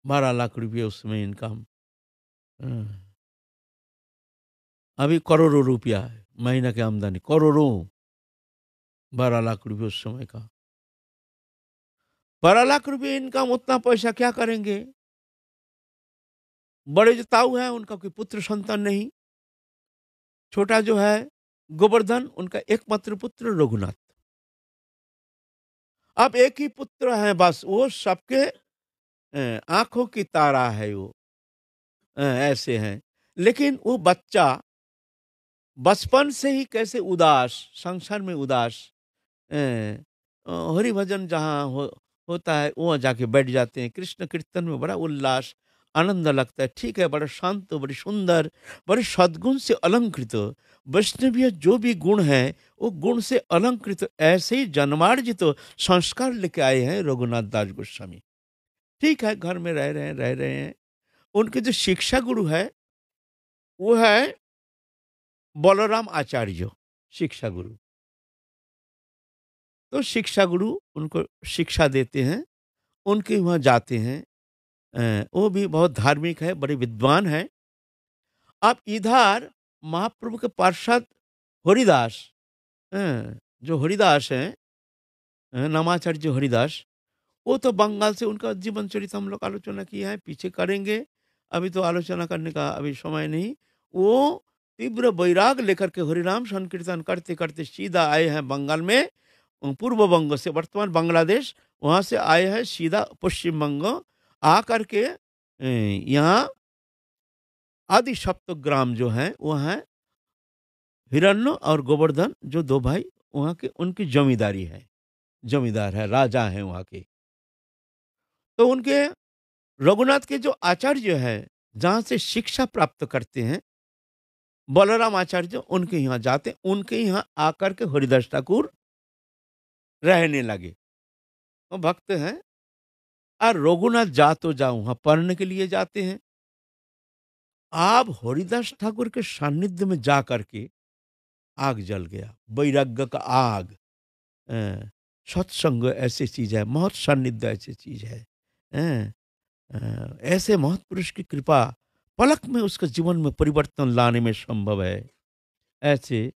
12 लाख रुपया उस समय इनकम। हाँ, अभी करोड़ों रुपया है महीना की आमदनी, करोड़ों। 12 लाख रुपए उस समय का। 12 लाख रुपए इनकम, उतना पैसा क्या करेंगे? बड़े जो ताऊ हैं उनका कोई पुत्र संतान नहीं। छोटा जो है गोवर्धन, उनका एकमात्र पुत्र रघुनाथ। अब एक ही पुत्र है बस, वो सबके आंखों की तारा है वो। ऐसे हैं। लेकिन वो बच्चा बचपन से ही कैसे उदास, संसार में उदास, अ, हरि भजन जहाँ होता है वहाँ जाके बैठ जाते हैं। कृष्ण कीर्तन में बड़ा उल्लास, आनंद लगता है। ठीक है, बड़ा शांत, बड़ी सुंदर, बड़े सद्गुण से अलंकृत वैष्णवीय जो भी गुण है वो गुण से अलंकृत ऐसे ही जन्मार्जित संस्कार लेके आए हैं रघुनाथ दास गोस्वामी। ठीक है, घर में रह रहे हैं। उनके जो शिक्षा गुरु है वो है बलराम आचार्य, शिक्षा गुरु। तो शिक्षा गुरु उनको शिक्षा देते हैं, उनके वहाँ जाते हैं। वो भी बहुत धार्मिक है, बड़े विद्वान हैं। अब इधर महाप्रभु के पार्षद हरिदास, जो हरिदास हैं, नामाचार्य हरिदास, वो तो बंगाल से, उनका जीवन चरित्र हम लोग आलोचना किया है, पीछे करेंगे। अभी तो आलोचना करने का अभी समय नहीं। वो तीव्र वैराग लेकर के हरिनाम संकीर्तन करते करते सीधा आए हैं बंगाल में। पूर्व बंग से, वर्तमान बांग्लादेश, वहाँ से आए हैं सीधा पश्चिम बंग। आकर के यहाँ आदि सप्तग्राम जो है वो है हिरण्य और गोवर्धन, जो दो भाई वहाँ के, उनकी जमींदारी है, जमींदार है, राजा है वहाँ के। तो उनके रघुनाथ के जो आचार्य है, जहाँ से शिक्षा प्राप्त करते हैं बलराम आचार्य, उनके यहाँ जाते, उनके यहाँ आकर के हरिदास ठाकुर रहने लगे। वो भक्त हैं। और रघुनाथ जा तो जा वहाँ पढ़ने के लिए जाते हैं। आप हरिदास ठाकुर के सानिध्य में जा करके आग जल गया, वैराग्य का आग। अ, सत्संग ऐसी चीज है, महत सानिध्य ऐसी चीज है। ऐसे महत्पुरुष की कृपा पलक में उसके जीवन में परिवर्तन लाने में संभव है। ऐसे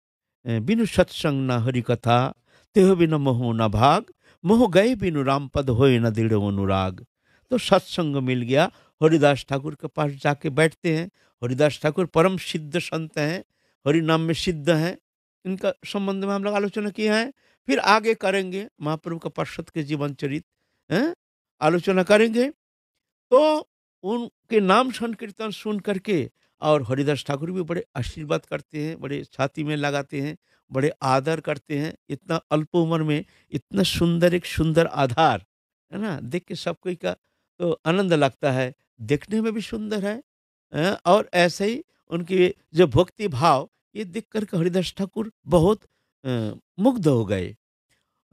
बिनु सत्संग न हरि कथा, तेह बिनु मोह न भाग, मोह गए बिनु राम पद होए न दृढ़ अनुराग। तो सत्संग मिल गया, हरिदास ठाकुर के पास जाके बैठते हैं। हरिदास ठाकुर परम सिद्ध संत हैं, हरि नाम में सिद्ध हैं। इनका संबंध में हम लोग आलोचना किए हैं। फिर आगे करेंगे महाप्रभु का पार्षद के जीवन चरित्र, आलोचना करेंगे। तो उनके नाम संकीर्तन सुन करके और हरिदास ठाकुर भी बड़े आशीर्वाद करते हैं, बड़े छाती में लगाते हैं, बड़े आदर करते हैं। इतना अल्प उम्र में इतना सुंदर, एक सुंदर आधार है ना, देख के सब कोई का तो आनंद लगता है। देखने में भी सुंदर है। और ऐसे ही उनकी जो भक्ति भाव, ये देख करके हरिदास ठाकुर बहुत मुग्ध हो गए।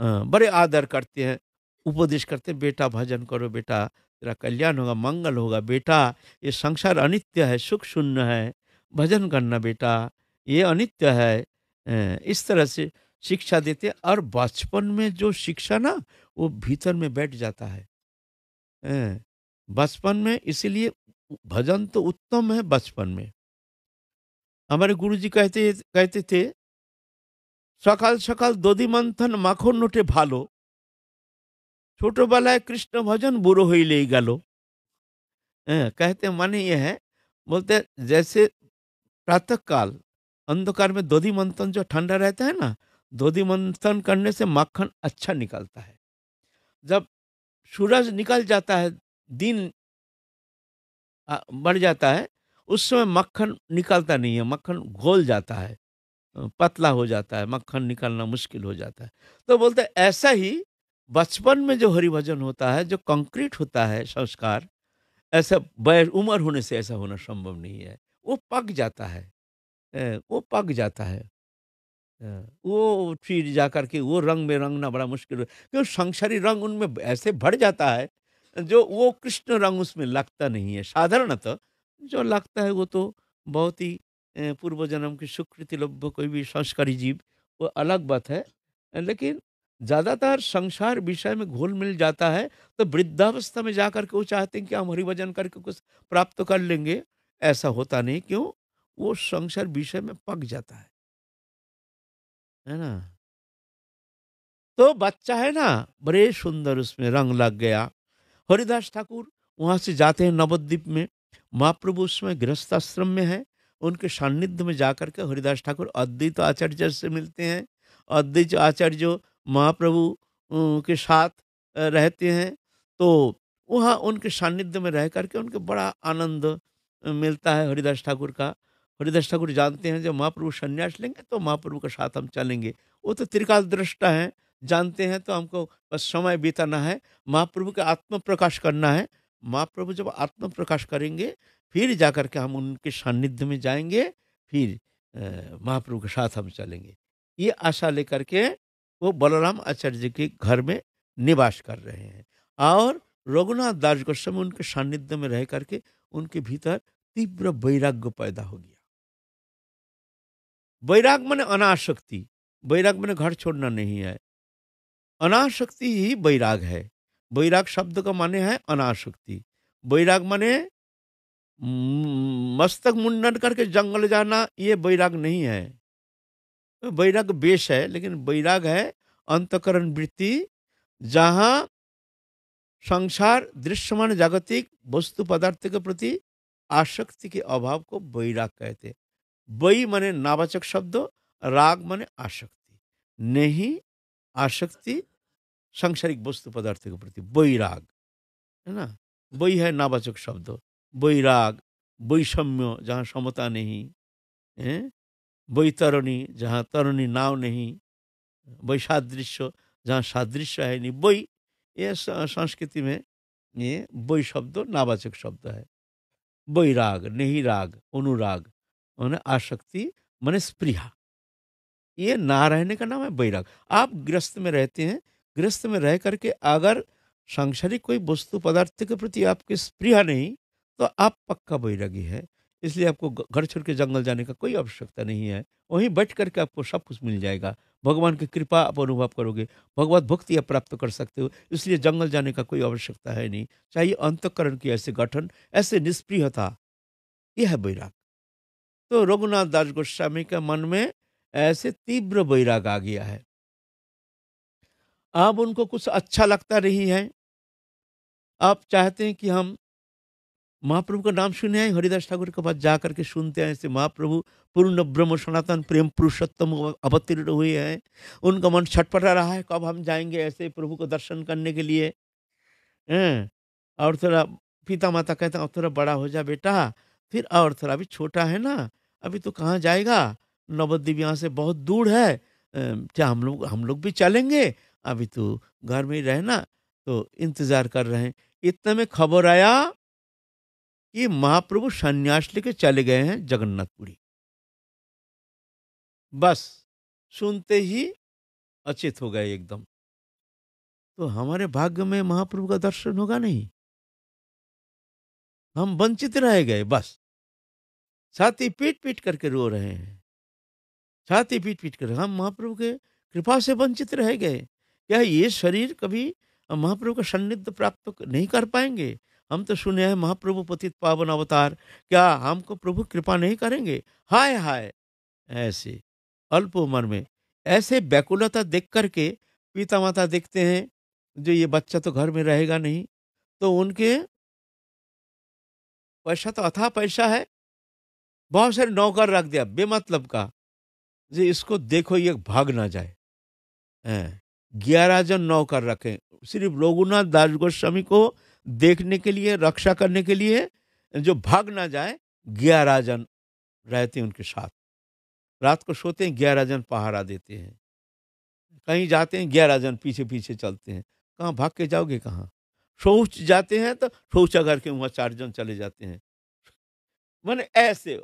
बड़े आदर करते हैं, उपदेश करते हैं, बेटा भजन करो, बेटा तेरा कल्याण होगा, मंगल होगा बेटा, ये संसार अनित्य है, सुख शून्य है, भजन करना बेटा, ये अनित्य है। इस तरह से शिक्षा देते हैं। और बचपन में जो शिक्षा ना, वो भीतर में बैठ जाता है। बचपन में, इसीलिए भजन तो उत्तम है बचपन में। हमारे गुरुजी कहते कहते थे, सकाल सकाल दधि मंथन माखन নোটে ভালো, ছোটবেলায় কৃষ্ণ ভজন বুড়ো হইলেই গেল। कहते माने ये है, बोलते हैं, जैसे प्रातः काल अंधकार में दधि मंथन जो ठंडा रहता है ना, दधि मंथन करने से मक्खन अच्छा निकलता है। जब सूरज निकल जाता है, दिन बढ़ जाता है, उस समय मक्खन निकलता नहीं है, मक्खन घोल जाता है, पतला हो जाता है, मक्खन निकलना मुश्किल हो जाता है। तो बोलते हैं ऐसा ही बचपन में जो हरिभजन होता है, जो कंक्रीट होता है संस्कार, ऐसा उम्र होने से ऐसा होना संभव नहीं है। वो पक जाता है। वो पक जाता है। वो फिर जाकर के वो रंग में रंगना बड़ा मुश्किल है, क्योंकि संसारी रंग उनमें ऐसे भर जाता है, जो वो कृष्ण रंग उसमें लगता नहीं है। साधारणतः जो लगता है वो तो बहुत ही पूर्व जन्म की सुकृति लभ्य कोई भी संस्कारी जीव, वो अलग बात है। लेकिन ज्यादातर संसार विषय में घुल मिल जाता है। तो वृद्धावस्था में जाकर के वो चाहते हैं कि हम हरिभजन करके कुछ प्राप्त कर लेंगे। ऐसा होता नहीं। क्यों? वो संसार विषय में पक जाता है ना। तो बच्चा है ना, बड़े सुंदर उसमें रंग लग गया। हरिदास ठाकुर वहां से जाते हैं नवद्वीप में। महाप्रभु उस समय गृहस्थ आश्रम में है। उनके सान्निध्य में जाकर के हरिदास ठाकुर अद्वैत आचार्य से मिलते हैं। अद्वैत आचार्य जो महाप्रभु के साथ रहते हैं। तो वहाँ उनके सान्निध्य में रह करके उनके बड़ा आनंद मिलता है हरिदास ठाकुर का। हरिदास ठाकुर जानते हैं जब महाप्रभु संन्यास लेंगे तो महाप्रभु के साथ हम चलेंगे। वो तो त्रिकाल दृष्टा है, जानते हैं, तो हमको बस समय बिताना है, महाप्रभु का आत्म प्रकाश करना है। महाप्रभु जब आत्म प्रकाश करेंगे फिर जाकर के हम उनके सान्निध्य में जाएंगे, फिर महाप्रभु के साथ हम चलेंगे। ये आशा लेकर के वो बलराम आचार्य जी के घर में निवास कर रहे हैं। और रघुनाथ दास गोस्वामी उनके सान्निध्य में रह करके उनके भीतर तीव्र वैराग्य पैदा हो गया। वैराग माने अनासक्ति, वैराग माने घर छोड़ना नहीं है, अनासक्ति ही वैराग है। वैराग शब्द का माने है अनासक्ति। वैराग माने मस्तक मुंडन करके जंगल जाना, ये वैराग नहीं है। वैराग बेश है, लेकिन वैराग है अंतकरण वृत्ति, जहां संसार दृश्यमान जागतिक वस्तु पदार्थ के प्रति आसक्ति के अभाव को वैराग कहते हैं। वै माने नावाचक शब्द, राग माने आसक्ति, नहीं आसक्ति सांसारिक वस्तु पदार्थ के प्रति वैराग, है ना। वही है नावाचक शब्द। वैराग, वैषम्य जहाँ समता नहीं है, वैतरणी जहाँ तरुणी नाव नहीं, वैसादृश्य जहाँ सादृश्य है नहीं, वै, ये संस्कृति में ये वै शब्द नावाचक शब्द है। वैराग, नहीं राग, अनुराग माने आसक्ति माने स्पृहा, ये ना रहने का नाम है वैराग। आप गृहस्थ में रहते हैं, गृहस्थ में रह करके अगर सांसारिक कोई वस्तु पदार्थ के प्रति आपकी स्पृहा नहीं, तो आप पक्का वैरागी है। इसलिए आपको घर छोड़ के जंगल जाने का कोई आवश्यकता नहीं है। वहीं बैठ करके आपको सब कुछ मिल जाएगा। भगवान की कृपा आप अनुभव करोगे, भगवत भक्ति आप प्राप्त कर सकते हो। इसलिए जंगल जाने का कोई आवश्यकता है नहीं। चाहिए अंतःकरण की ऐसे गठन, ऐसे निष्प्रियता, यह है वैराग। तो रघुनाथ दास गोस्वामी के मन में ऐसे तीव्र वैराग आ गया है। अब उनको कुछ अच्छा लगता नहीं है। आप चाहते हैं कि हम महाप्रभु का नाम सुने हैं, हरिदास ठाकुर के पास जाकर के सुनते हैं ऐसे महाप्रभु पूर्ण ब्रह्म सनातन प्रेम पुरुषोत्तम अवतीर्ण हुए हैं। उनका मन छटपटा रहा है, कब हम जाएंगे ऐसे प्रभु को दर्शन करने के लिए, हैं? और थोड़ा पिता माता कहते हैं और थोड़ा बड़ा हो जा बेटा, फिर और थोड़ा अभी छोटा है ना, अभी तो कहाँ जाएगा, नवद्वीप यहाँ से बहुत दूर है, क्या हम लोग भी चलेंगे, अभी तो घर में ही रहना, तो इंतजार कर रहे हैं। इतने में खबर आया कि महाप्रभु संन्यास लेके चले गए हैं जगन्नाथपुरी। बस सुनते ही अचेत हो गए एकदम। तो हमारे भाग्य में महाप्रभु का दर्शन होगा नहीं, हम वंचित रह गए। बस छाती पीट पीट करके रो रहे हैं, छाती पीट पीट कर हम महाप्रभु के कृपा से वंचित रह गए। क्या ये शरीर कभी महाप्रभु का सान्निध्य प्राप्त नहीं कर पाएंगे? हम तो सुने हैं महाप्रभु पतित पावन अवतार, क्या हमको प्रभु कृपा नहीं करेंगे? हाय हाय, ऐसे अल्प उम्र में ऐसे व्याकुलता देख करके पिता माता देखते हैं जो ये बच्चा तो घर में रहेगा नहीं, तो उनके पैसा तो अथाह पैसा है, बहुत सारे नौकर रख दिया बेमतलब का, जी इसको देखो ये भाग ना जाए। हैं, 11 जन नौकर रखे सिर्फ रघुनाथ दास गोस्वामी को देखने के लिए, रक्षा करने के लिए, जो भाग ना जाए। 11 जन रहते हैं उनके साथ, रात को सोते हैं 11 जन पहरा देते हैं, कहीं जाते हैं 11 जन पीछे पीछे चलते हैं। कहाँ भाग के जाओगे, कहाँ शौच जाते हैं तो शौचागार के वहाँ 4 जन चले जाते हैं। मैंने ऐसे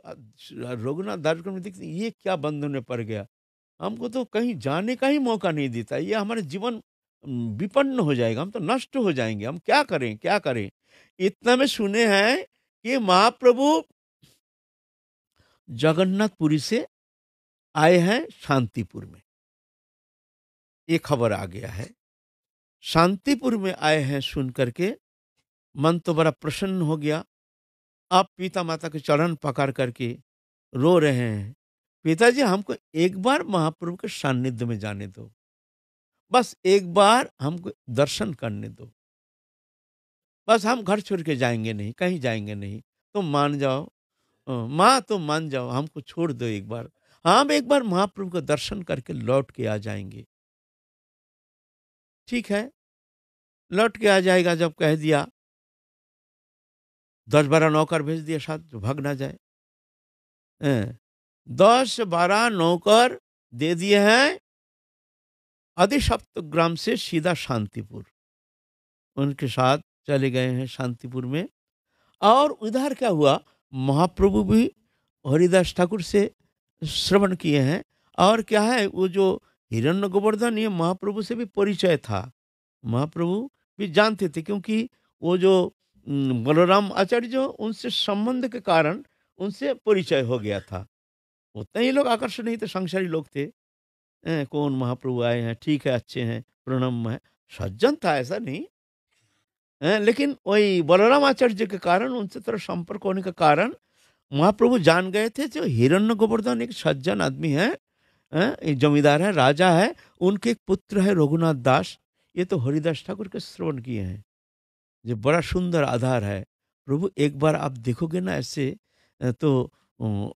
रघुनाथ दास गोस्वामी देखते हैं, ये क्या बंधन में पड़ गया, हमको तो कहीं जाने का ही मौका नहीं देता, ये हमारे जीवन विपन्न हो जाएगा, हम तो नष्ट हो जाएंगे, हम क्या करें क्या करें। इतना में सुने हैं कि महाप्रभु जगन्नाथपुरी से आए हैं शांतिपुर में, ये खबर आ गया है। शांतिपुर में आए हैं सुन करके मन तो बड़ा प्रसन्न हो गया। आप पिता माता के चरण पकड़ करके रो रहे हैं, पिताजी हमको एक बार महाप्रभु के सान्निध्य में जाने दो। बस एक बार हमको दर्शन करने दो, बस हम घर छोड़ के जाएंगे नहीं, कहीं जाएंगे नहीं, तुम मान जाओ, माँ तुम मान जाओ, हमको छोड़ दो एक बार, हम एक बार महाप्रभु का दर्शन करके लौट के आ जाएंगे। ठीक है, लौट के आ जाएगा जब कह दिया, 10-12 नौकर भेज दिया साथ, जो भाग ना जाए। हैं, 10-12 नौकर दे दिए हैं अधिसप्तग्राम से सीधा शांतिपुर, उनके साथ चले गए हैं शांतिपुर में। और उधर क्या हुआ, महाप्रभु भी हरिदास ठाकुर से श्रवण किए हैं। और क्या है, वो जो हिरण्य गोवर्धन, ये महाप्रभु से भी परिचय था, महाप्रभु भी जानते थे, क्योंकि वो जो बलराम आचार्य जो उनसे संबंध के कारण उनसे परिचय हो गया था। उतने ही लोग आकर्षण नहीं थे, संसारी लोग थे। कौन महाप्रभु आए हैं, ठीक है, अच्छे हैं, प्रणाम है, सज्जन था, ऐसा नहीं। लेकिन वही बलराम आचार्य जी के कारण, उनसे थोड़ा संपर्क होने के कारण महाप्रभु जान गए थे, जो हिरण्य गोवर्धन एक सज्जन आदमी है, एक जमींदार है, राजा है, उनके एक पुत्र है रघुनाथ दास। ये तो हरिदास ठाकुर के श्रवण किए हैं, जो बड़ा सुंदर आधार है। प्रभु एक बार आप देखोगे ना ऐसे, तो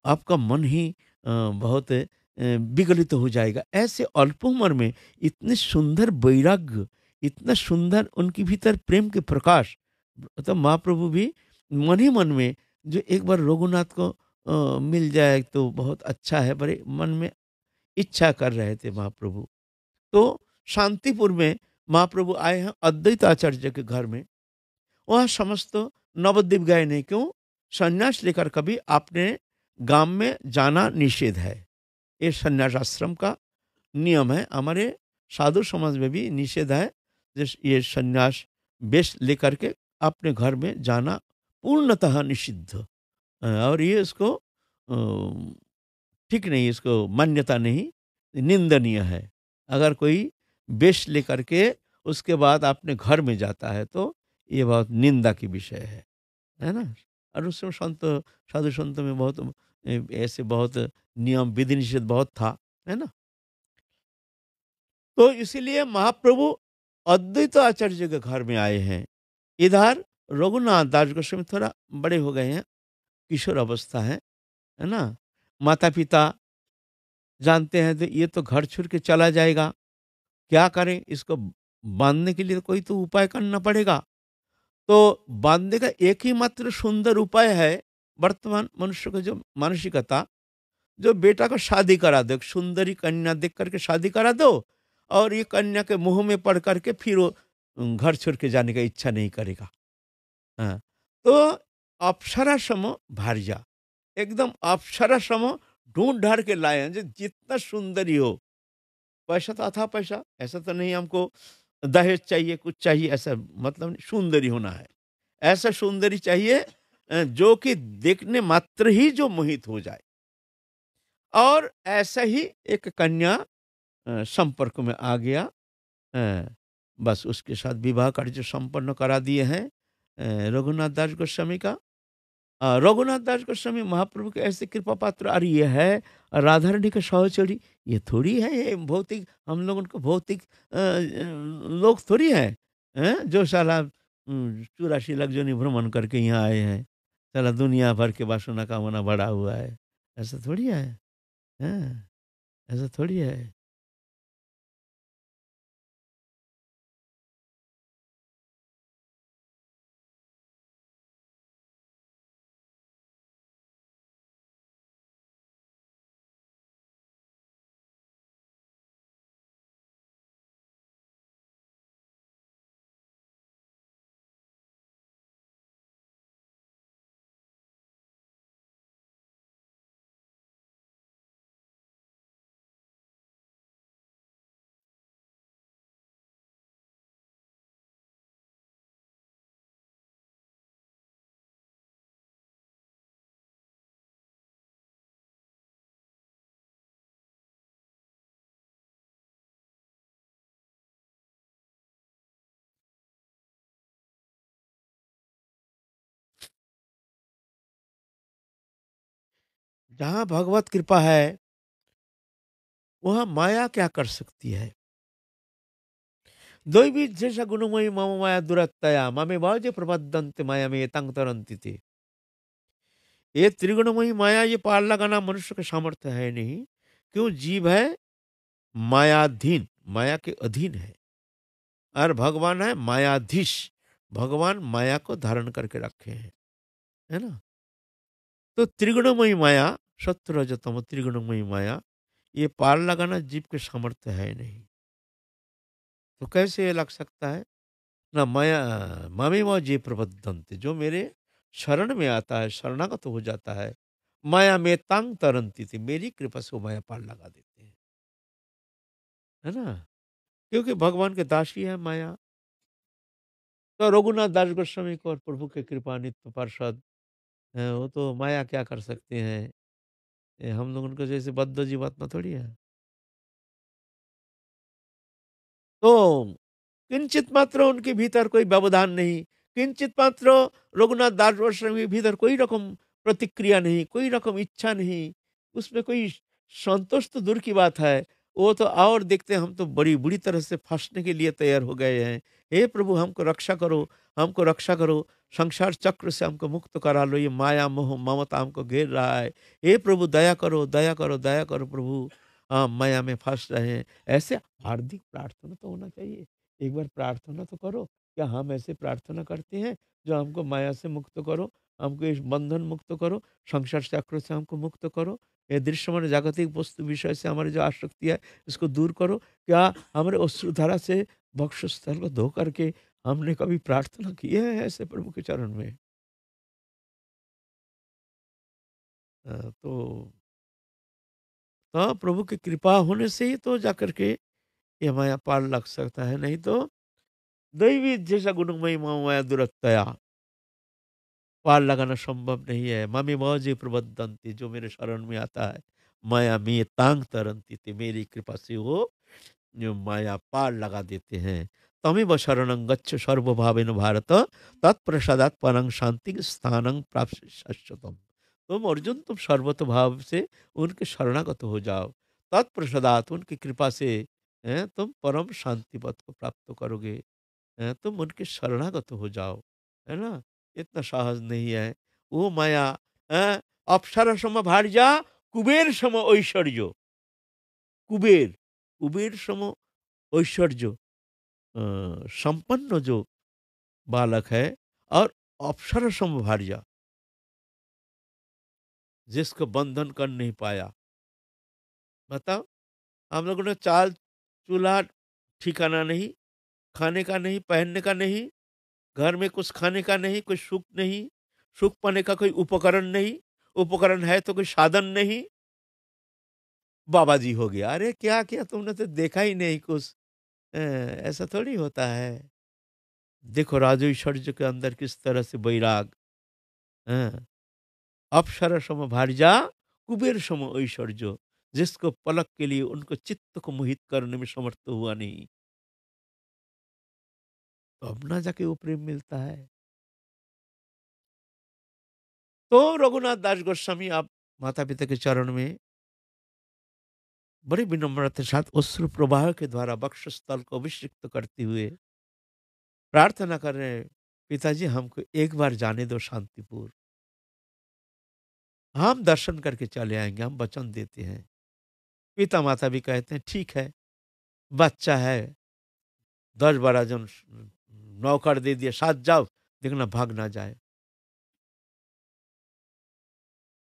आपका मन ही बहुत विगलित हो जाएगा। ऐसे अल्प उम्र में इतने सुंदर वैराग्य, इतना सुंदर उनके भीतर प्रेम के प्रकाश। तो महाप्रभु भी मन ही मन में, जो एक बार रघुनाथ को मिल जाए तो बहुत अच्छा है, बड़े मन में इच्छा कर रहे थे महाप्रभु। तो शांतिपुर में महाप्रभु आए हैं अद्वैत आचार्य के घर में। वह समस्त नवद्वीप गए नहीं, क्यों, संन्यास लेकर कभी अपने गांव में जाना निषेध है। ये संन्यास आश्रम का नियम है, हमारे साधु समाज में भी निषेध है। ये संन्यास वेश लेकर के अपने घर में जाना पूर्णतः निषिद्ध। और ये इसको ठीक नहीं, इसको मान्यता नहीं, निंदनीय है। अगर कोई वेश लेकर के उसके बाद अपने घर में जाता है तो ये बहुत निंदा की विषय है ना। और उस समय संत, साधु संतों में बहुत ऐसे बहुत नियम विधि निषेध बहुत था, है ना। तो इसीलिए महाप्रभु अद्वैत आचार्य के घर में आए हैं। इधर रघुनाथ दास गोस्वामी थोड़ा बड़े हो गए हैं, किशोर अवस्था है ना। माता पिता जानते हैं तो ये तो घर छोड़ के चला जाएगा, क्या करें, इसको बांधने के लिए तो कोई तो उपाय करना पड़ेगा। तो बांधने का एक ही मात्र सुंदर उपाय है, वर्तमान मनुष्य का जो मानसिकता, जो बेटा को शादी करा दो, एक सुंदरी कन्या देख करके शादी करा दो, और ये कन्या के मुंह में पड़ करके फिर वो घर छोड़ के जाने का इच्छा नहीं करेगा। हाँ, तो अप्सरा सम भार्या, एकदम अप्सरा सम ढूंढ ढाड़ के लाए हैं, जो जितना सुंदरी हो। पैसा तो था, पैसा ऐसा तो नहीं हमको दहेज चाहिए, कुछ चाहिए, ऐसा मतलब नहीं, सुंदरी होना है। ऐसा सुंदरी चाहिए जो कि देखने मात्र ही जो मोहित हो जाए। और ऐसा ही एक कन्या संपर्क में आ गया। बस उसके साथ विवाह कार्य संपन्न करा दिए हैं रघुनाथ दास गोस्वामी का। रघुनाथ दास गोस्वामी महाप्रभु के ऐसे कृपा पात्र, और ये है राधा रानी का सहचरी। ये थोड़ी है, ये भौतिक, हम लोग उनको भौतिक लोग थोड़ी है, हैं? जो साला 84 लाख जोनि भ्रमण करके यहाँ आए हैं, साला दुनिया भर के वासना कामना बढ़ा हुआ है। ऐसा थोड़ी है, हैं? ऐसा थोड़ी है। जहाँ भगवत कृपा है, वहाँ माया क्या कर सकती है। दैवी शेष गुणमयी मम माया दुरत्तया ममे बाजे प्रबद्धन्ते माया में तंग तरंती थे। ये त्रिगुणमयी माया ये पार लगाना मनुष्य के सामर्थ्य है नहीं। क्यों? जीव है मायाधीन, माया के अधीन है, और भगवान है मायाधीश। भगवान माया को धारण करके रखे हैं, है ना। तो त्रिगुणमयी माया, सत्व रज तम त्रिगुणमयी माया, ये पार लगाना जीव के सामर्थ्य है नहीं। तो कैसे ये लग सकता है? ना माया मामेव जे प्रबद्धन्ते, जो मेरे शरण में आता है, शरणागत हो जाता है, माया में तांग तरंती थी, मेरी कृपा से वो माया पार लगा देते हैं, है ना। क्योंकि भगवान के दासी है माया। तो रघुनाथ दास गोस्वामी को और प्रभु के कृपा नित्य पार्षद हैं, वो तो माया क्या कर सकते हैं। ये हम लोग उनको जैसे बद्ध जीवात्मा थोड़ी है। तो किंचित मात्र उनके भीतर कोई व्यवधान नहीं, किंचित मात्र रघुनाथ दास गोस्वामी के भीतर कोई रकम प्रतिक्रिया नहीं, कोई रकम इच्छा नहीं, उसमें कोई संतोष तो दूर की बात है। वो तो और देखते हैं, हम तो बड़ी बुरी तरह से फंसने के लिए तैयार हो गए हैं। हे प्रभु हमको रक्षा करो, हमको रक्षा करो, संसार चक्र से हमको मुक्त करा लो, ये माया मोह ममता हमको घेर रहा है। हे प्रभु दया करो, दया करो, दया करो प्रभु, माया में फंस रहे हैं। ऐसे हार्दिक प्रार्थना तो होना चाहिए। एक बार प्रार्थना तो करो। क्या हम ऐसे प्रार्थना करते हैं जो हमको माया से मुक्त करो, हमको इस बंधन मुक्त करो, संसार चक्र से हमको मुक्त करो, ये दृश्यमान जागतिक वस्तु विषय से हमारी जो आसक्ति है इसको दूर करो। क्या हमारे अश्रुधारा से वक्षस्थल को धो करके हमने कभी प्रार्थना की है ऐसे प्रभु के चरण में? तो प्रभु की कृपा होने से ही तो जाकर के ये माया पार लग सकता है, नहीं तो दैवी जैसा गुणमयी माया दुरत्तया पार लगाना संभव नहीं है। मम्मी मौजी प्रबद्धंती, जो मेरे शरण में आता है, माया में तांग तरंती थी, मेरी कृपा से वो जो माया पार लगा देते हैं। तमेव शरणं गच्छ सर्वभावेन भारत, तत्प्रसादात् परं शांति स्थानं प्राप्त शाश्वतम। तुम अर्जुन, तुम सर्वत भाव से उनके शरणागत हो जाओ, तत्प्रसादात उनकी कृपा से तुम परम शांति पद को प्राप्त करोगे। तुम उनके शरणागत हो जाओ, है ना। इतना साहस नहीं है। वो माया अप्सरा सम भार्या, कुबेर सम ऐश्वर्य, कुबेर, कुबेर सम ऐश्वर्य संपन्न जो बालक है, और अप्सरा सम भार्या, जिसको बंधन कर नहीं पाया। बताओ, हम लोगों ने चाल चूल्हा ठिकाना नहीं, खाने का नहीं, पहनने का नहीं, घर में कुछ खाने का नहीं, कोई सुख नहीं, सुख पाने का कोई उपकरण नहीं, उपकरण है तो कोई साधन नहीं, बाबा जी हो गया। अरे क्या किया तुमने, तो देखा ही नहीं कुछ। ऐसा थोड़ी होता है। देखो राजू ऐश्वर्य के अंदर किस तरह से वैराग, हैं, अप्सरा सम भार्या, कुबेर सम ऐश्वर्य, जिसको पलक के लिए उनको चित्त को मोहित करने में समर्थ हुआ नहीं, तो अब ना जाके वो प्रेम मिलता है। तो रघुनाथ दास गोस्वामी आप माता पिता के चरण में बड़ी विनम्रता के साथ अश्रु प्रवाह के द्वारा वक्षस्थल को अभिषिक्त करते हुए प्रार्थना कर रहे हैं, पिताजी हमको एक बार जाने दो शांतिपुर, हम दर्शन करके चले आएंगे, हम वचन देते हैं। पिता माता भी कहते हैं ठीक है, बच्चा है, 10-12 जन नौकर दे दिए, साथ जाओ, देखना भाग ना जाए।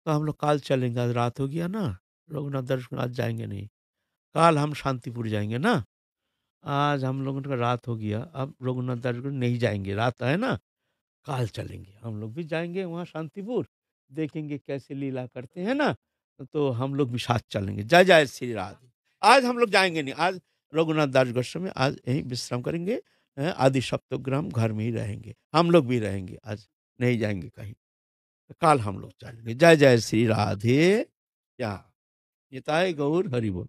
तो हम लोग काल चलेंगे, आज रात हो गया ना, रघुनाथ दर्शन आज जाएंगे नहीं, काल हम शांतिपुर जाएंगे ना। आज हम लोगों का रात हो गया, अब रघुनाथ दर्शन नहीं जाएंगे, रात है ना, काल चलेंगे, हम लोग भी जाएंगे वहाँ शांतिपुर, देखेंगे कैसे लीला करते हैं ना, तो हम लोग भी साथ चलेंगे। जय जय श्री राधे। आज हम लोग जाएंगे नहीं, आज रघुनाथ दास गोस्वामी आज यहीं विश्राम करेंगे, आदि सप्तग्राम घर में ही रहेंगे, हम लोग भी रहेंगे, आज नहीं जाएंगे कहीं, तो काल हम लोग चलेंगे। जय जय श्री राधे। क्या निताय गौर हरि बोल।